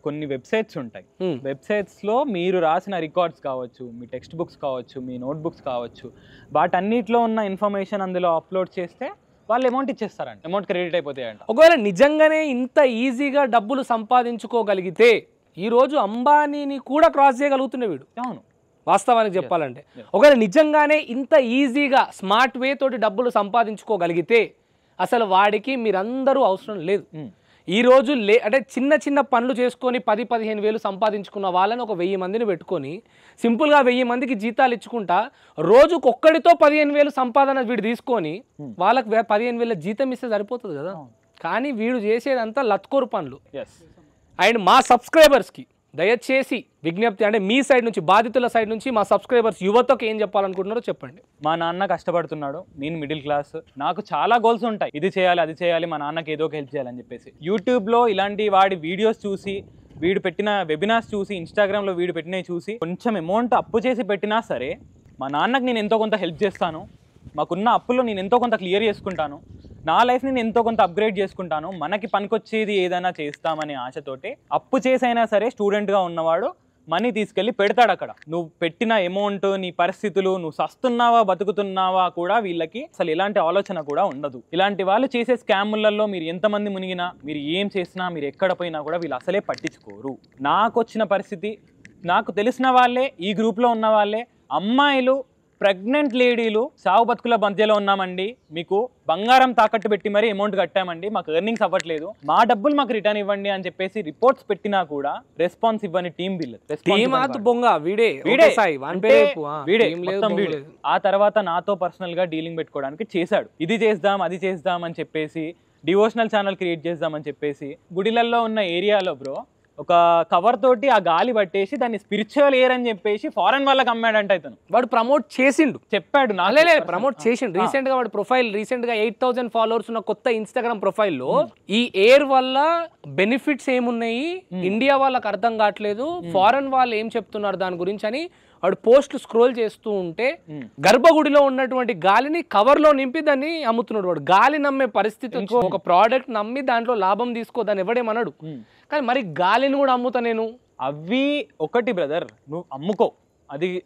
కొన్ని వెబ్సైట్స్ ఉంటాయి, వెబ్సైట్స్లో మీరు రాసిన రికార్డ్స్ కావచ్చు, మీ టెక్స్ట్ బుక్స్ కావచ్చు, మీ నోట్ బుక్స్ కావచ్చు, వాటన్నిటిలో ఉన్న ఇన్ఫర్మేషన్ అందులో అప్లోడ్ చేస్తే వాళ్ళు అమౌంట్ ఇచ్చేస్తారంట, అమౌంట్ క్రెడిట్ అయిపోతాయంట. ఒకవేళ నిజంగానే ఇంత ఈజీగా డబ్బులు సంపాదించుకోగలిగితే ఈరోజు అంబానీని కూడా క్రాస్ చేయగలుగుతుండే వీడు. అవును, వాస్తవానికి చెప్పాలంటే ఒకవేళ నిజంగానే ఇంత ఈజీగా స్మార్ట్ వే తోటి డబ్బులు సంపాదించుకోగలిగితే అసలు వాడికి మీరందరూ అవసరం లేదు. ఈరోజు అంటే చిన్న పనులు చేసుకొని 10-15 వేలు సంపాదించుకున్న వాళ్ళని ఒక 1000 మందిని పెట్టుకొని సింపుల్గా 1000 మందికి జీతాలు ఇచ్చుకుంటా రోజుకు ఒక్కడితో 15 వేలు సంపాదన వీడు తీసుకొని వాళ్ళకి 15 వేల జీతం ఇస్తే సరిపోతుంది కదా. కానీ వీడు చేసేదంతా లత్కోరు పనులు. అండ్ మా సబ్స్క్రైబర్స్కి దయచేసి విజ్ఞప్తి, అంటే మీ సైడ్ నుంచి, బాధితుల సైడ్ నుంచి మా సబ్స్క్రైబర్స్ యువతకు ఏం చెప్పాలనుకుంటున్నారో చెప్పండి. మా నాన్న కష్టపడుతున్నాడు, నేను మిడిల్ క్లాస్, నాకు చాలా గోల్స్ ఉంటాయి, ఇది చేయాలి అది చేయాలి, మా నాన్నకి ఏదో ఒక హెల్ప్ చేయాలని చెప్పేసి యూట్యూబ్లో ఇలాంటి వాడి వీడియోస్ చూసి, వీడు పెట్టిన వెబినార్స్ చూసి, ఇన్స్టాగ్రామ్లో వీడు పెట్టినవి చూసి కొంచెం అమౌంట్ అప్పు చేసి పెట్టినా సరే మా నాన్నకి నేను ఎంతో కొంత హెల్ప్ చేస్తాను, మాకున్న అప్పుల్లో నేను ఎంతో కొంత క్లియర్ చేసుకుంటాను, నా లైఫ్ని నేను ఎంతో కొంత అప్గ్రేడ్ చేసుకుంటాను, మనకి పనికొచ్చేది ఏదైనా చేస్తామనే ఆశతోటి అప్పు చేసైనా సరే స్టూడెంట్గా ఉన్నవాడు మనీ తీసుకెళ్లి పెడతాడు అక్కడ. నువ్వు పెట్టిన అమౌంట్, నీ పరిస్థితులు, నువ్వు సస్తున్నావా బతుకుతున్నావా కూడా వీళ్ళకి అసలు ఎలాంటి ఆలోచన కూడా ఉండదు. ఇలాంటి వాళ్ళు చేసే స్కాములలో మీరు ఎంతమంది మునిగినా, మీరు ఏం చేసినా, మీరు ఎక్కడ పోయినా కూడా వీళ్ళు అసలే పట్టించుకోరు. నాకు వచ్చిన పరిస్థితి, నాకు తెలిసిన వాళ్ళే, ఈ గ్రూప్లో ఉన్న వాళ్ళే అమ్మాయిలు, ప్రెగ్నెంట్ లేడీలు సావు బతుకుల మధ్యలో ఉన్నామండి, మీకు బంగారం తాకట్టు పెట్టి మరీ అమౌంట్ కట్టామండి, మాకు ఎర్నింగ్స్ అవ్వట్లేదు, మా డబ్బులు మాకు రిటర్న్ ఇవ్వండి అని చెప్పేసి రిపోర్ట్స్ పెట్టినా కూడా రెస్పాన్స్ ఇవ్వని టీం వీళ్ళు. ఆ తర్వాత నాతో పర్సనల్ గా డీలింగ్ పెట్టుకోవడానికి చేశాడు. ఇది చేద్దాం, అది చేద్దాం అని చెప్పేసి, డివోషనల్ ఛానల్ క్రియేట్ చేద్దామని చెప్పేసి గుడిలల్లో ఉన్న ఏరియాలో బ్రో ఒక కవర్ తోటి ఆ గాలి పట్టేసి దాన్ని స్పిరిచువల్ ఎయిర్ అని చెప్పేసి ఫారెన్ వాళ్ళకి అమ్మాడంట. ఇతను వాడు ప్రమోట్ చేసిండు, చెప్పాడు ప్రమోట్ చేసిండు. రీసెంట్ గా వాడు ప్రొఫైల్ రీసెంట్ గా 8,000 ఫాలోవర్స్ ఉన్న కొత్త ఇన్స్టాగ్రామ్ ప్రొఫైల్లో ఈ ఎయిర్ వల్ల బెనిఫిట్స్ ఏమున్నాయి ఇండియా వాళ్ళకి అర్థం కావట్లేదు, ఫారెన్ వాళ్ళు ఏం చెప్తున్నారు దాని గురించి అని వాడు పోస్టులు స్క్రోల్ చేస్తూ ఉంటే గర్భగుడిలో ఉన్నటువంటి గాలిని కవర్ లో నింపి దాన్ని అమ్ముతున్నాడు. వాడు గాలి నమ్మే పరిస్థితి, ఒక ప్రోడక్ట్ నమ్మి దాంట్లో లాభం తీసుకో దాన్ని ఎవడేమన్నాడు, కానీ మరి గాలిని కూడా అమ్ముతా నేను. అవి ఒకటి బ్రదర్, నువ్వు అమ్ముకో,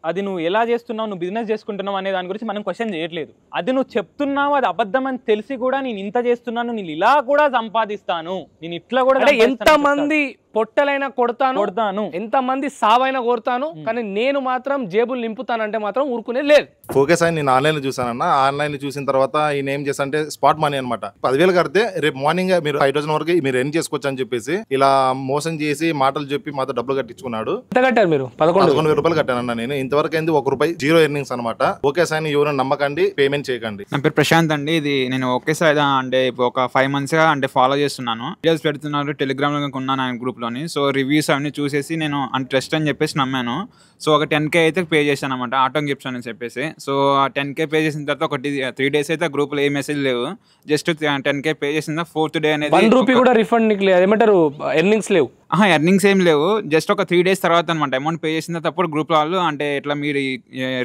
అది నువ్వు ఎలా చేస్తున్నావు, నువ్వు బిజినెస్ చేసుకుంటున్నావు అనే దాని గురించి మనం క్వశ్చన్ చేయట్లేదు. అది నువ్వు చెప్తున్నావు అది అబద్ధం అని తెలిసి కూడా నేను ఇంత చేస్తున్నాను, నేను ఇలా కూడా సంపాదిస్తాను, నేను ఇట్లా కూడా ఎంతమంది పొట్టలైనా కొడతాను, ఎంతమంది సావైనా కొడతాను, కానీ నేను మాత్రం జేబులు నింపుతానంటే మాత్రం ఊరుకునే లేదు. ఫోకస్ అని నేను ఆన్లైన్ చూసానన్న, ఆన్లైన్ చూసిన తర్వాత ఈయన ఏం చేస్తానంటే స్పాట్ మనీ అనమాట. 10,000 కడితే రేపు మార్నింగ్ మీరు 5,000 వరకు మీరు ఎర్న్ చేసుకోవచ్చు అని చెప్పేసి ఇలా మోసం చేసి మాటలు చెప్పి మాతో డబ్బులు కట్టించుకున్నాడు. ఎంత కట్టారు మీరు? 11,000 రూపాయలు కట్టానన్న నేను. ఇంతవరకు అయింది ₹1 జీరో ఎర్నింగ్స్ అనమాట. ఓకే సార్ ఎవరైనా నమ్మకండి, పేమెంట్ చేయకండి. నా పేరు ప్రశాంత్ అండి. ఇది నేను ఓకే సార్ అంటే ఒక 5 months గా అంటే ఫాలో చేస్తున్నాను. వీడియోస్ పెడుతున్నారు, టెలిగ్రామ్ లో ఉన్నాను ఆయన గ్రూప్ లోని. సో రివ్యూస్ అవన్నీ చూసేసి నేను ట్రస్ట్ అని చెప్పేసి నమ్మాను. సో ఒక 10K అయితే పే చేశాను అనమాట, ఆటో గిఫ్ట్స్ అని చెప్పేసి. సో ఆ 10K పే చేసిన తర్వాత ఒక 3 days అయితే గ్రూప్ లో ఏ మెసేజ్ లేవు. జస్ట్ 10K పే చేసిన 4th day అనేది ₹1 కూడా రిఫండ్ ఏమంటారు, ఎర్నింగ్స్ లేవు. ఎర్నింగ్స్ ఏం లేవు. జస్ట్ ఒక 3 days తర్వాత అనమాట అమౌంట్ పే చేసిన తర్వాత గ్రూప్ వాళ్ళు అంటే ఇట్లా మీరు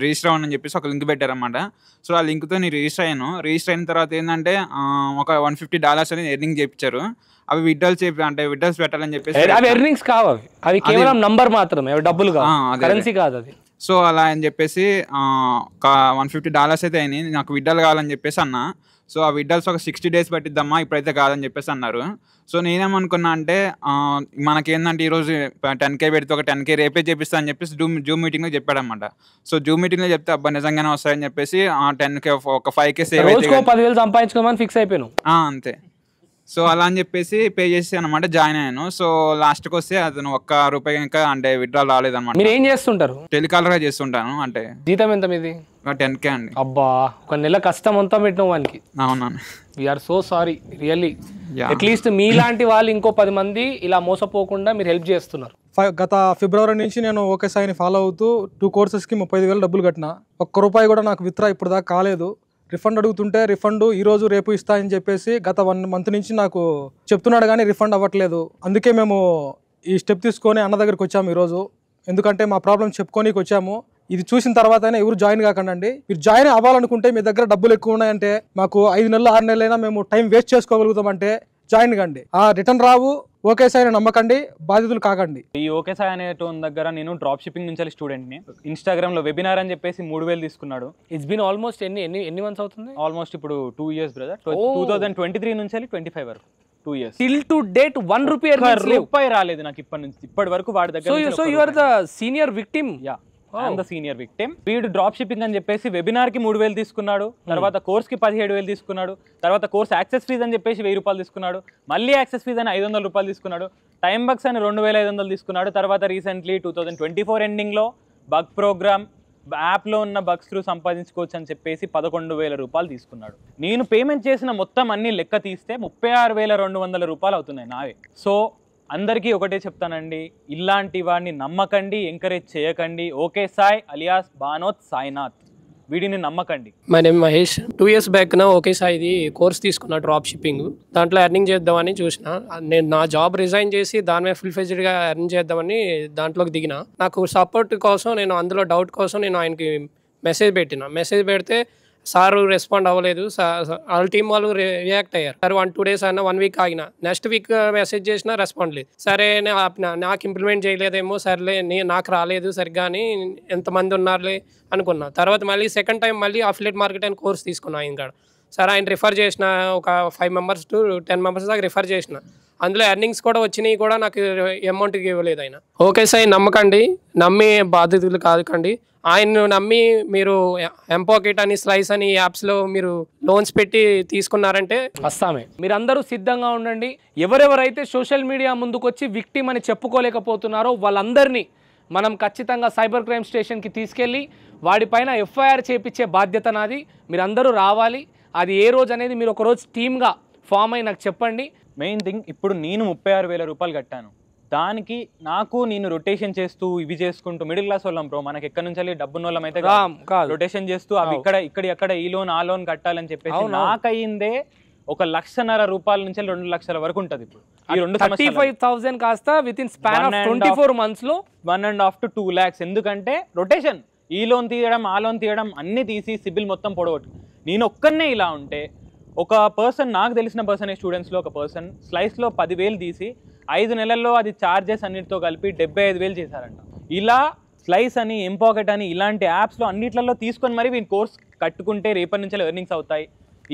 రిజిస్టర్ అవ్వని చెప్పేసి ఒక లింక్ పెట్టారనమాట. సో ఆ లింక్తో నేను రిజిస్టర్ అయ్యాను. రిజిస్టర్ అయిన తర్వాత ఏంటంటే ఒక $150 అనేది ఎర్నింగ్ చేయించారు. అవి విడ్రాల్స్ పెట్టాలని చెప్పేసి అవి ఎర్నింగ్స్ కావు, అవి కేవలం నంబర్ మాత్రమే, డబ్బులు కాదు, కరెన్సీ కాదు అది. సో అలా అని చెప్పేసి ఒక $150 అయితే అయినాయి. నాకు విడ్రాల్ కావాలని చెప్పేసి అన్నా. సో ఆ విడ్రాల్స్ ఒక 60 days పట్టిద్దామా, ఇప్పుడైతే కాదని చెప్పేసి అన్నారు. సో నేనేమనుకున్నా అంటే మనకేందంటే ఈరోజు 10K పెడితే ఒక 10K రేపే చేపిస్తా అని చెప్పేసి జూమ్ మీటింగ్లో చెప్పాడనమాట. సో జూమ్ మీటింగ్లో చెప్తే అబ్బా నిజంగానే వస్తాయని చెప్పేసి 10K ఒక 5K సేవ్ అయితే 10,000 సంపాదించుకోమని ఫిక్స్ అయిపోయాను అంతే. సో అలా అని చెప్పేసి పే చేసి అనమాట జాయిన్ అయ్యాను. సో లాస్ట్కి వస్తే అతను ₹1 ఇంకా అంటే విత్డ్రాల్ రాలేదన్నమాట. మీరు ఏం చేస్తుంటారు? టెలికాలర్ గా చేస్తుంటాను. అంటే జీతం ఎంత మీది? 10K అండి. అబ్బా, ఒక నెల కష్టం అంతా పెట్టిన వానికి. అవునా, we are so sorry really. At least మీలాంటి వాళ్ళు ఇంకో 10 మంది ఇలా మోసపోకుండా మీరు హెల్ప్ చేస్తున్నారు. గత ఫిబ్రవరి నుంచి నేను ఓకే సాయిని ఫాలో అవుతూ 2 కోర్సెస్కి 35,000 డబ్బులు కట్టిన. ₹1 కూడా నాకు విత్డ్రా ఇప్పుడు దాకా కాలేదు. రిఫండ్ అడుగుతుంటే రిఫండ్ ఈరోజు రేపు ఇస్తా అని చెప్పేసి గత 1 month నుంచి నాకు చెప్తున్నాడు, కానీ రిఫండ్ అవ్వట్లేదు. అందుకే మేము ఈ స్టెప్ తీసుకొని అన్న దగ్గరికి వచ్చాము ఈరోజు. ఎందుకంటే మా ప్రాబ్లం చెప్పుకోనికి వచ్చాము. ఇది చూసిన తర్వాత ఎవరు జాయిన్ కాకండి. మీరు జాయిన్ అవ్వాలనుకుంటే మీ దగ్గర డబ్బులు ఎక్కువ ఉన్నాయంటే, మాకు 5 నెలలు 6 నెలలైనా మేము టైం వేస్ట్ చేసుకోగలుగుతామంటే జాయిన్ కండి. రిటర్న్ రావు. ఓకే సాయి నమ్మకండి, బాధితులు కాకండి. ఈ ఓకే సాయి అనే దగ్గర నేను డ్రాప్ షిప్పింగ్ నుంచి స్టూడెంట్ని. ఇన్స్టాగ్రామ్ లో వెబినార్ అని చెప్పేసి 3,000 తీసుకున్నాడు. ఇట్స్ బీన్ ఆల్మోస్ట్ ఎన్ని మంత్స్ అవుతుంది? ఆల్మోస్ట్ ఇప్పుడు 2 years బ్రదర్. 2023 నుంచి 25 వరకు 2 years. టిల్ టు డేట్ ₹1 రాలేదు నాకు ఇప్పటి వరకు వాడి దగ్గర. So you are the senior victim. Yeah, I'm the senior victim. వీడు డ్రాప్ షిప్పింగ్ అని చెప్పేసి వెబినార్ కి 3,000 తీసుకున్నాడు, తర్వాత కోర్స్ కి 17,000 తీసుకున్నాడు, తర్వాత కోర్స్ యాక్సెస్ ఫీజ్ అని చెప్పేసి ₹1,000 తీసుకున్నాడు, మళ్ళీ యాక్సెస్ ఫీజ్ అని ₹500 తీసుకున్నాడు, టైం బక్స్ అని 2,500 తీసుకున్నాడు. తర్వాత రీసెంట్లీ 2024 ఎండింగ్ లో బగ్ ప్రోగ్రామ్ యాప్ లో ఉన్న బగ్స్ త్రూ సంపాదించుకోవచ్చు అని చెప్పేసి ₹11,000 తీసుకున్నాడు. నేను పేమెంట్ చేసిన మొత్తం అన్ని లెక్క తీస్తే ₹36,200 అవుతున్నాయి నావే. సో అందరికీ ఒకటే చెప్తానండి, ఇలాంటి వాడిని నమ్మకండి, ఎంకరేజ్ చేయకండి. ఓకే సాయ్ అలియాస్ బానోత్ సాయినాథ్, వీడిని నమ్మకండి. My name Mahesh. 2 years back okay సాయిది కోర్స్ తీసుకున్నా, డ్రాప్ షిప్పింగ్. దాంట్లో ఎర్నింగ్ చేద్దామని చూసిన. నేను నా జాబ్ రిజైన్ చేసి దాని మీద ఫుల్ ఫ్లెడ్జ్డ్గా ఎర్న్ చేద్దామని దాంట్లోకి దిగిన. నాకు సపోర్ట్ కోసం, నేను అందులో డౌట్ కోసం నేను ఆయనకి మెసేజ్ పెట్టిన. మెసేజ్ పెడితే సార్ రెస్పాండ్ అవ్వలేదు. వాళ్ళ టీం వాళ్ళు రియాక్ట్ అయ్యారు. సార్ 1-2 days అయినా 1 week ఆగిన, నెక్స్ట్ వీక్ మెసేజ్ చేసినా రెస్పాండ్ లేదు. సరే నాకు ఇంప్లిమెంట్ చేయలేదేమో, సర్లే నాకు రాలేదు సరిగ్గా అని ఎంతమంది ఉన్నారులే అనుకున్నా. తర్వాత మళ్ళీ సెకండ్ టైం మళ్ళీ అఫిలియేట్ మార్కెట్ అని కోర్స్ తీసుకున్నా ఆయన కాడ. సరే ఆయన రిఫర్ చేసిన ఒక 5 members to 10 members దాకా రిఫర్ చేసిన. అందులో ఎర్నింగ్స్ కూడా వచ్చినాయి, కూడా నాకు అమౌంట్ ఇవ్వలేదు ఆయన. ఓకే సార్, నమ్మకండి, నమ్మి బాధితులు కాదుకండి. ఆయన్ను నమ్మి మీరు ఎంపాకెట్ అని స్లైస్ అని యాప్స్లో మీరు లోన్స్ పెట్టి తీసుకున్నారంటే వస్తామే. మీరందరూ సిద్ధంగా ఉండండి. ఎవరెవరైతే సోషల్ మీడియా ముందుకొచ్చి విక్టిమ్ అని చెప్పుకోలేకపోతున్నారో వాళ్ళందరినీ మనం ఖచ్చితంగా సైబర్ క్రైమ్ స్టేషన్కి తీసుకెళ్ళి వాడిపైన FIR చేయించే బాధ్యత నాది. మీరందరూ రావాలి. అది ఏ రోజు అనేది మీరు ఒకరోజు టీమ్గా ఫామ్ అయి నాకు చెప్పండి. మెయిన్ థింగ్, ఇప్పుడు నేను 36,000 రూపాయలు కట్టాను. దానికి నాకు నేను రొటేషన్ చేస్తూ ఇవి చేసుకుంటూ మిడిల్ క్లాస్ వాళ్ళం బ్రో, మనకి ఎక్కడి నుంచి వెళ్ళి డబ్బున్న వాళ్ళం అయితే రొటేషన్ చేస్తూ అవి ఇక్కడ ఈ లోన్ ఆ లోన్ కట్టాలని చెప్పేసి నాకయ్యిందే 1,50,000 రూపాయల నుంచి 2 లక్షల వరకు ఉంటుంది. ఇప్పుడు ఈ 35,000 కాస్త with in span of 24 months లో 1.5 to 2 lakhs. ఎందుకంటే రొటేషన్, ఈ లోన్ తీయడం ఆ లోన్ తీయడం అన్ని తీసి సిబిల్ మొత్తం పొడగొట్టు. నేను ఒక్కనే ఇలా ఉంటే ఒక పర్సన్, నాకు తెలిసిన పర్సన్ స్టూడెంట్స్లో ఒక పర్సన్ స్లైస్లో 10,000 తీసి 5 నెలల్లో అది ఛార్జెస్ అన్నిటితో కలిపి 75,000 చేశారంట. ఇలా స్లైస్ అని, ఎంపాకెట్ అని ఇలాంటి యాప్స్లో అన్నిట్లలో తీసుకొని మరి వీని కోర్స్ కట్టుకుంటే రేపటి నుంచి ఎర్నింగ్స్ అవుతాయి,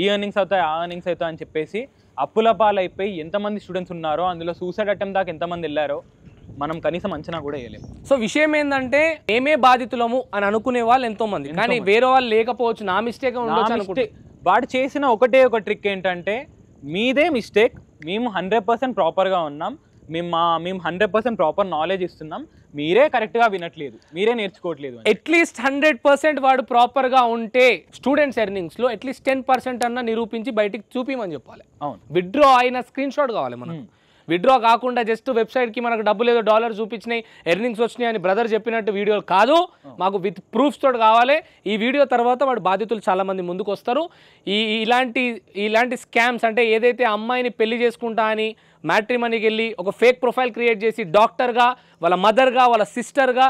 ఈ ఎర్నింగ్స్ అవుతాయి, ఆ ఎర్నింగ్స్ అవుతాయి అని చెప్పేసి అప్పుల పాలైపోయి ఎంతమంది స్టూడెంట్స్ ఉన్నారో, అందులో సూసైడ్ అటెంప్ట్ దాకా ఎంతమంది వెళ్ళారో మనం కనీసం అంచనా కూడా వేయలేము. సో విషయం ఏంటంటే మేమే బాధితులము అని అనుకునే వాళ్ళు ఎంతో మంది, కానీ వేరే వాళ్ళు లేకపోవచ్చు. నా మిస్టేక్ ఉండొచ్చు. వాడు చేసిన ఒకటే ఒక ట్రిక్ ఏంటంటే, మీదే మిస్టేక్, మేము 100% ప్రాపర్గా ఉన్నాం, మేము 100% ప్రాపర్ నాలెడ్జ్ ఇస్తున్నాం, మీరే కరెక్ట్గా వినట్లేదు, మీరే నేర్చుకోవట్లేదు. అట్లీస్ట్ 100% వాడు ప్రాపర్గా ఉంటే స్టూడెంట్స్ ఎర్నింగ్స్లో అట్లీస్ట్ 10% అన్న నిరూపించి బయటికి చూపిమని చెప్పాలి. అవును, విత్డ్రా అయిన స్క్రీన్ షాట్ కావాలి మనకు. విత్డ్రా కాకుండా జస్ట్ వెబ్సైట్కి మనకు డబ్బులు ఏదో $1 చూపించినాయి, ఎర్నింగ్స్ వచ్చినాయి అని బ్రదర్ చెప్పినట్టు వీడియోలు కాదు, మాకు విత్ ప్రూఫ్స్ తోటి కావాలి. ఈ వీడియో తర్వాత వాడు బాధితులు చాలామంది ముందుకు వస్తారు. ఇలాంటి స్కామ్స్ అంటే ఏదైతే అమ్మాయిని పెళ్లి చేసుకుంటా అని మ్యాట్రిమనీకి వెళ్ళి ఒక ఫేక్ ప్రొఫైల్ క్రియేట్ చేసి డాక్టర్గా, వాళ్ళ మదర్గా, వాళ్ళ సిస్టర్గా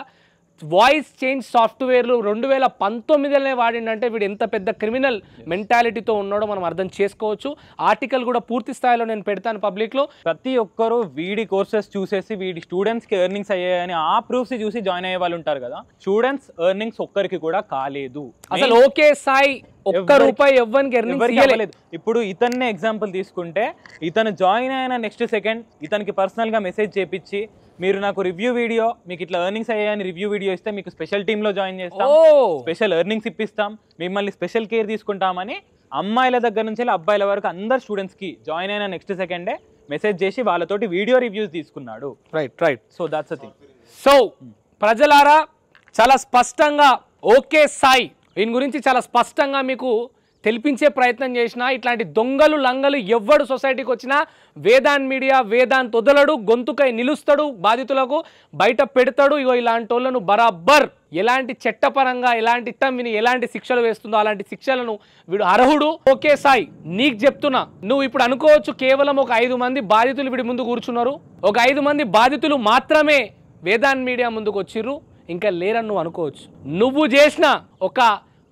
వాయిస్ చేంజ్ సాఫ్ట్వేర్లు 2019లోనే వాడిండంటే వీడు ఎంత పెద్ద క్రిమినల్ మెంటాలిటీతో ఉన్నాడో మనం అర్థం చేసుకోవచ్చు. ఆర్టికల్ కూడా పూర్తి స్థాయిలో నేను పెడతాను పబ్లిక్లో. ప్రతి ఒక్కరు వీడి కోర్సెస్ చూసేసి వీడి స్టూడెంట్స్కి ఎర్నింగ్స్ అయ్యాయని ఆ ప్రూఫ్స్ చూసి జాయిన్ అయ్యే వాళ్ళు ఉంటారు కదా. స్టూడెంట్స్ ఎర్నింగ్స్ ఒక్కరికి కూడా కాలేదు అసలు. ఓకే సాయి, ₹1 ఎవ్వరికి ఎర్నింగ్స్ ఇవ్వలేదు. ఇప్పుడు ఇతన్నే ఎగ్జాంపుల్ తీసుకుంటే, ఇతను జాయిన్ అయిన నెక్స్ట్ సెకండ్ ఇతనికి పర్సనల్గా మెసేజ్ చేపించి, మీరు నాకు రివ్యూ వీడియో, మీకు ఇట్లా ఎర్నింగ్స్ అయ్యాయని రివ్యూ వీడియో ఇస్తే మీకు స్పెషల్ టీంలో జాయిన్ చేస్తాం, స్పెషల్ ఎర్నింగ్స్ ఇప్పిస్తాం, మిమ్మల్ని స్పెషల్ కేర్ తీసుకుంటామని అమ్మాయిల దగ్గర నుంచి అబ్బాయిల వరకు అందరు స్టూడెంట్స్కి జాయిన్ అయిన నెక్స్ట్ సెకండే మెసేజ్ చేసి వాళ్ళతోటి వీడియో రివ్యూస్ తీసుకున్నాడు. Right. So that's the thing. So ప్రజలారా, చాలా స్పష్టంగా ఓకే సాయి దీని గురించి చాలా స్పష్టంగా మీకు తెలిపించే ప్రయత్నం చేసిన. ఇట్లాంటి దొంగలు లంగలు ఎవ్వడు సొసైటీకి వచ్చినా వేదాంత్ మీడియా వేదాంత్ వదలడు, గొంతుకై నిలుస్తాడు, బాధితులకు బయట పెడతాడు. ఇగో ఇలాంటి వాళ్ళను బరాబర్ ఎలాంటి చట్టపరంగా ఎలాంటి విని ఎలాంటి శిక్షలు వేస్తుందో అలాంటి శిక్షలను వీడు అర్హుడు. ఓకే సాయి, నీకు చెప్తున్నా, నువ్వు ఇప్పుడు అనుకోవచ్చు కేవలం ఒక 5 మంది బాధితులు వీడి ముందు కూర్చున్నారు, ఒక 5 మంది బాధితులు మాత్రమే వేదాంత్ మీడియా ముందుకు వచ్చిర్రు, ఇంకా లేరని నువ్వు అనుకోవచ్చు. నువ్వు చేసిన ఒక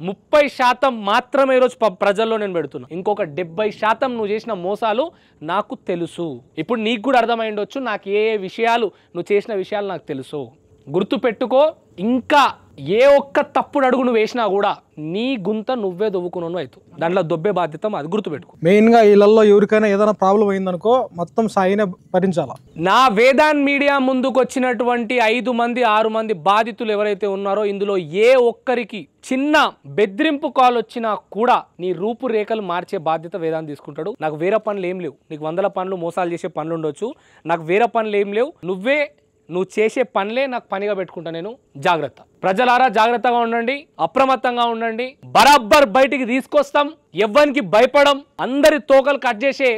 30% మాత్రమే ఈరోజు ప్రజల్లో నేను పెడుతున్నా. ఇంకొక 70% నువ్వు చేసిన మోసాలు నాకు తెలుసు. ఇప్పుడు నీకు కూడా అర్థమై ఉండొచ్చు నాకు ఏ విషయాలు నువ్వు చేసిన విషయాలు నాకు తెలుసు. గుర్తుపెట్టుకో, ఇంకా ఏ ఒక్క తప్పుడు అడుగు నువ్వు వేసినా కూడా నీ గుంత నువ్వే దొవ్వుకున్నావు అవుతూ, దాంట్లో దొబ్బే బాధ్యత అది గుర్తుపెట్టుకో. మెయిన్గా వీళ్ళల్లో ఎవరికైనా ఏదైనా ప్రాబ్లం అయిందనుకో మొత్తం సాయినే భరించాలా. నా వేదాంత్ మీడియా ముందుకు వచ్చినటువంటి 5 మంది 6 మంది బాధితులు ఎవరైతే ఉన్నారో ఇందులో ఏ ఒక్కరికి చిన్న బెదిరింపు కాల్ వచ్చినా కూడా నీ రూపురేఖలు మార్చే బాధ్యత వేదాంత్ తీసుకుంటాడు. నాకు వేరే పనులు ఏం లేవు, నీకు 100 పనులు మోసాలు చేసే పనులు ఉండొచ్చు, నాకు వేరే పనులు ఏం లేవు, నువ్వు చేసే పనులే నాకు పనిగా పెట్టుకుంటా నేను. జాగ్రత్త ప్రజలారా, జాగ్రత్తగా ఉండండి, అప్రమత్తంగా ఉండండి. బరాబర్ బయటికి తీసుకొస్తాం, ఎవ్వరికి భయపడం, అందరి తోకలు కట్ చేసే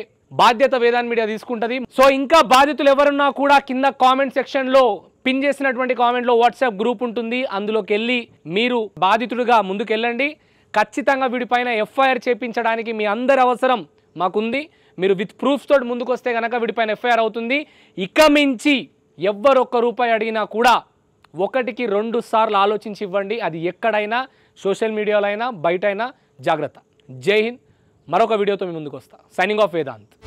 బాధ్యత వేదాంత్ మీడియా తీసుకుంటది. సో ఇంకా బాధితులు ఎవరున్నా కూడా కింద కామెంట్ సెక్షన్ లో పిన్ చేసినటువంటి కామెంట్ లో వాట్సాప్ గ్రూప్ ఉంటుంది, అందులోకి వెళ్ళి మీరు బాధితుడిగా ముందుకెళ్ళండి. ఖచ్చితంగా వీడిపైన FIR చేయించడానికి మీ అందరి అవసరం మాకుంది. మీరు విత్ ప్రూఫ్స్ తోటి ముందుకు వస్తే కనుక వీడిపైన FIR అవుతుంది. ఇక మించి ఎవ్వరు ₹1 అడిగినా కూడా 1కి 2 సార్లు ఆలోచించి ఇవ్వండి. అది ఎక్కడైనా, సోషల్ మీడియాలో అయినా, బయట అయినా జాగ్రత్త. జై హింద్. మరొక వీడియోతో మీ ముందుకు వస్తా. Signing off Vedant.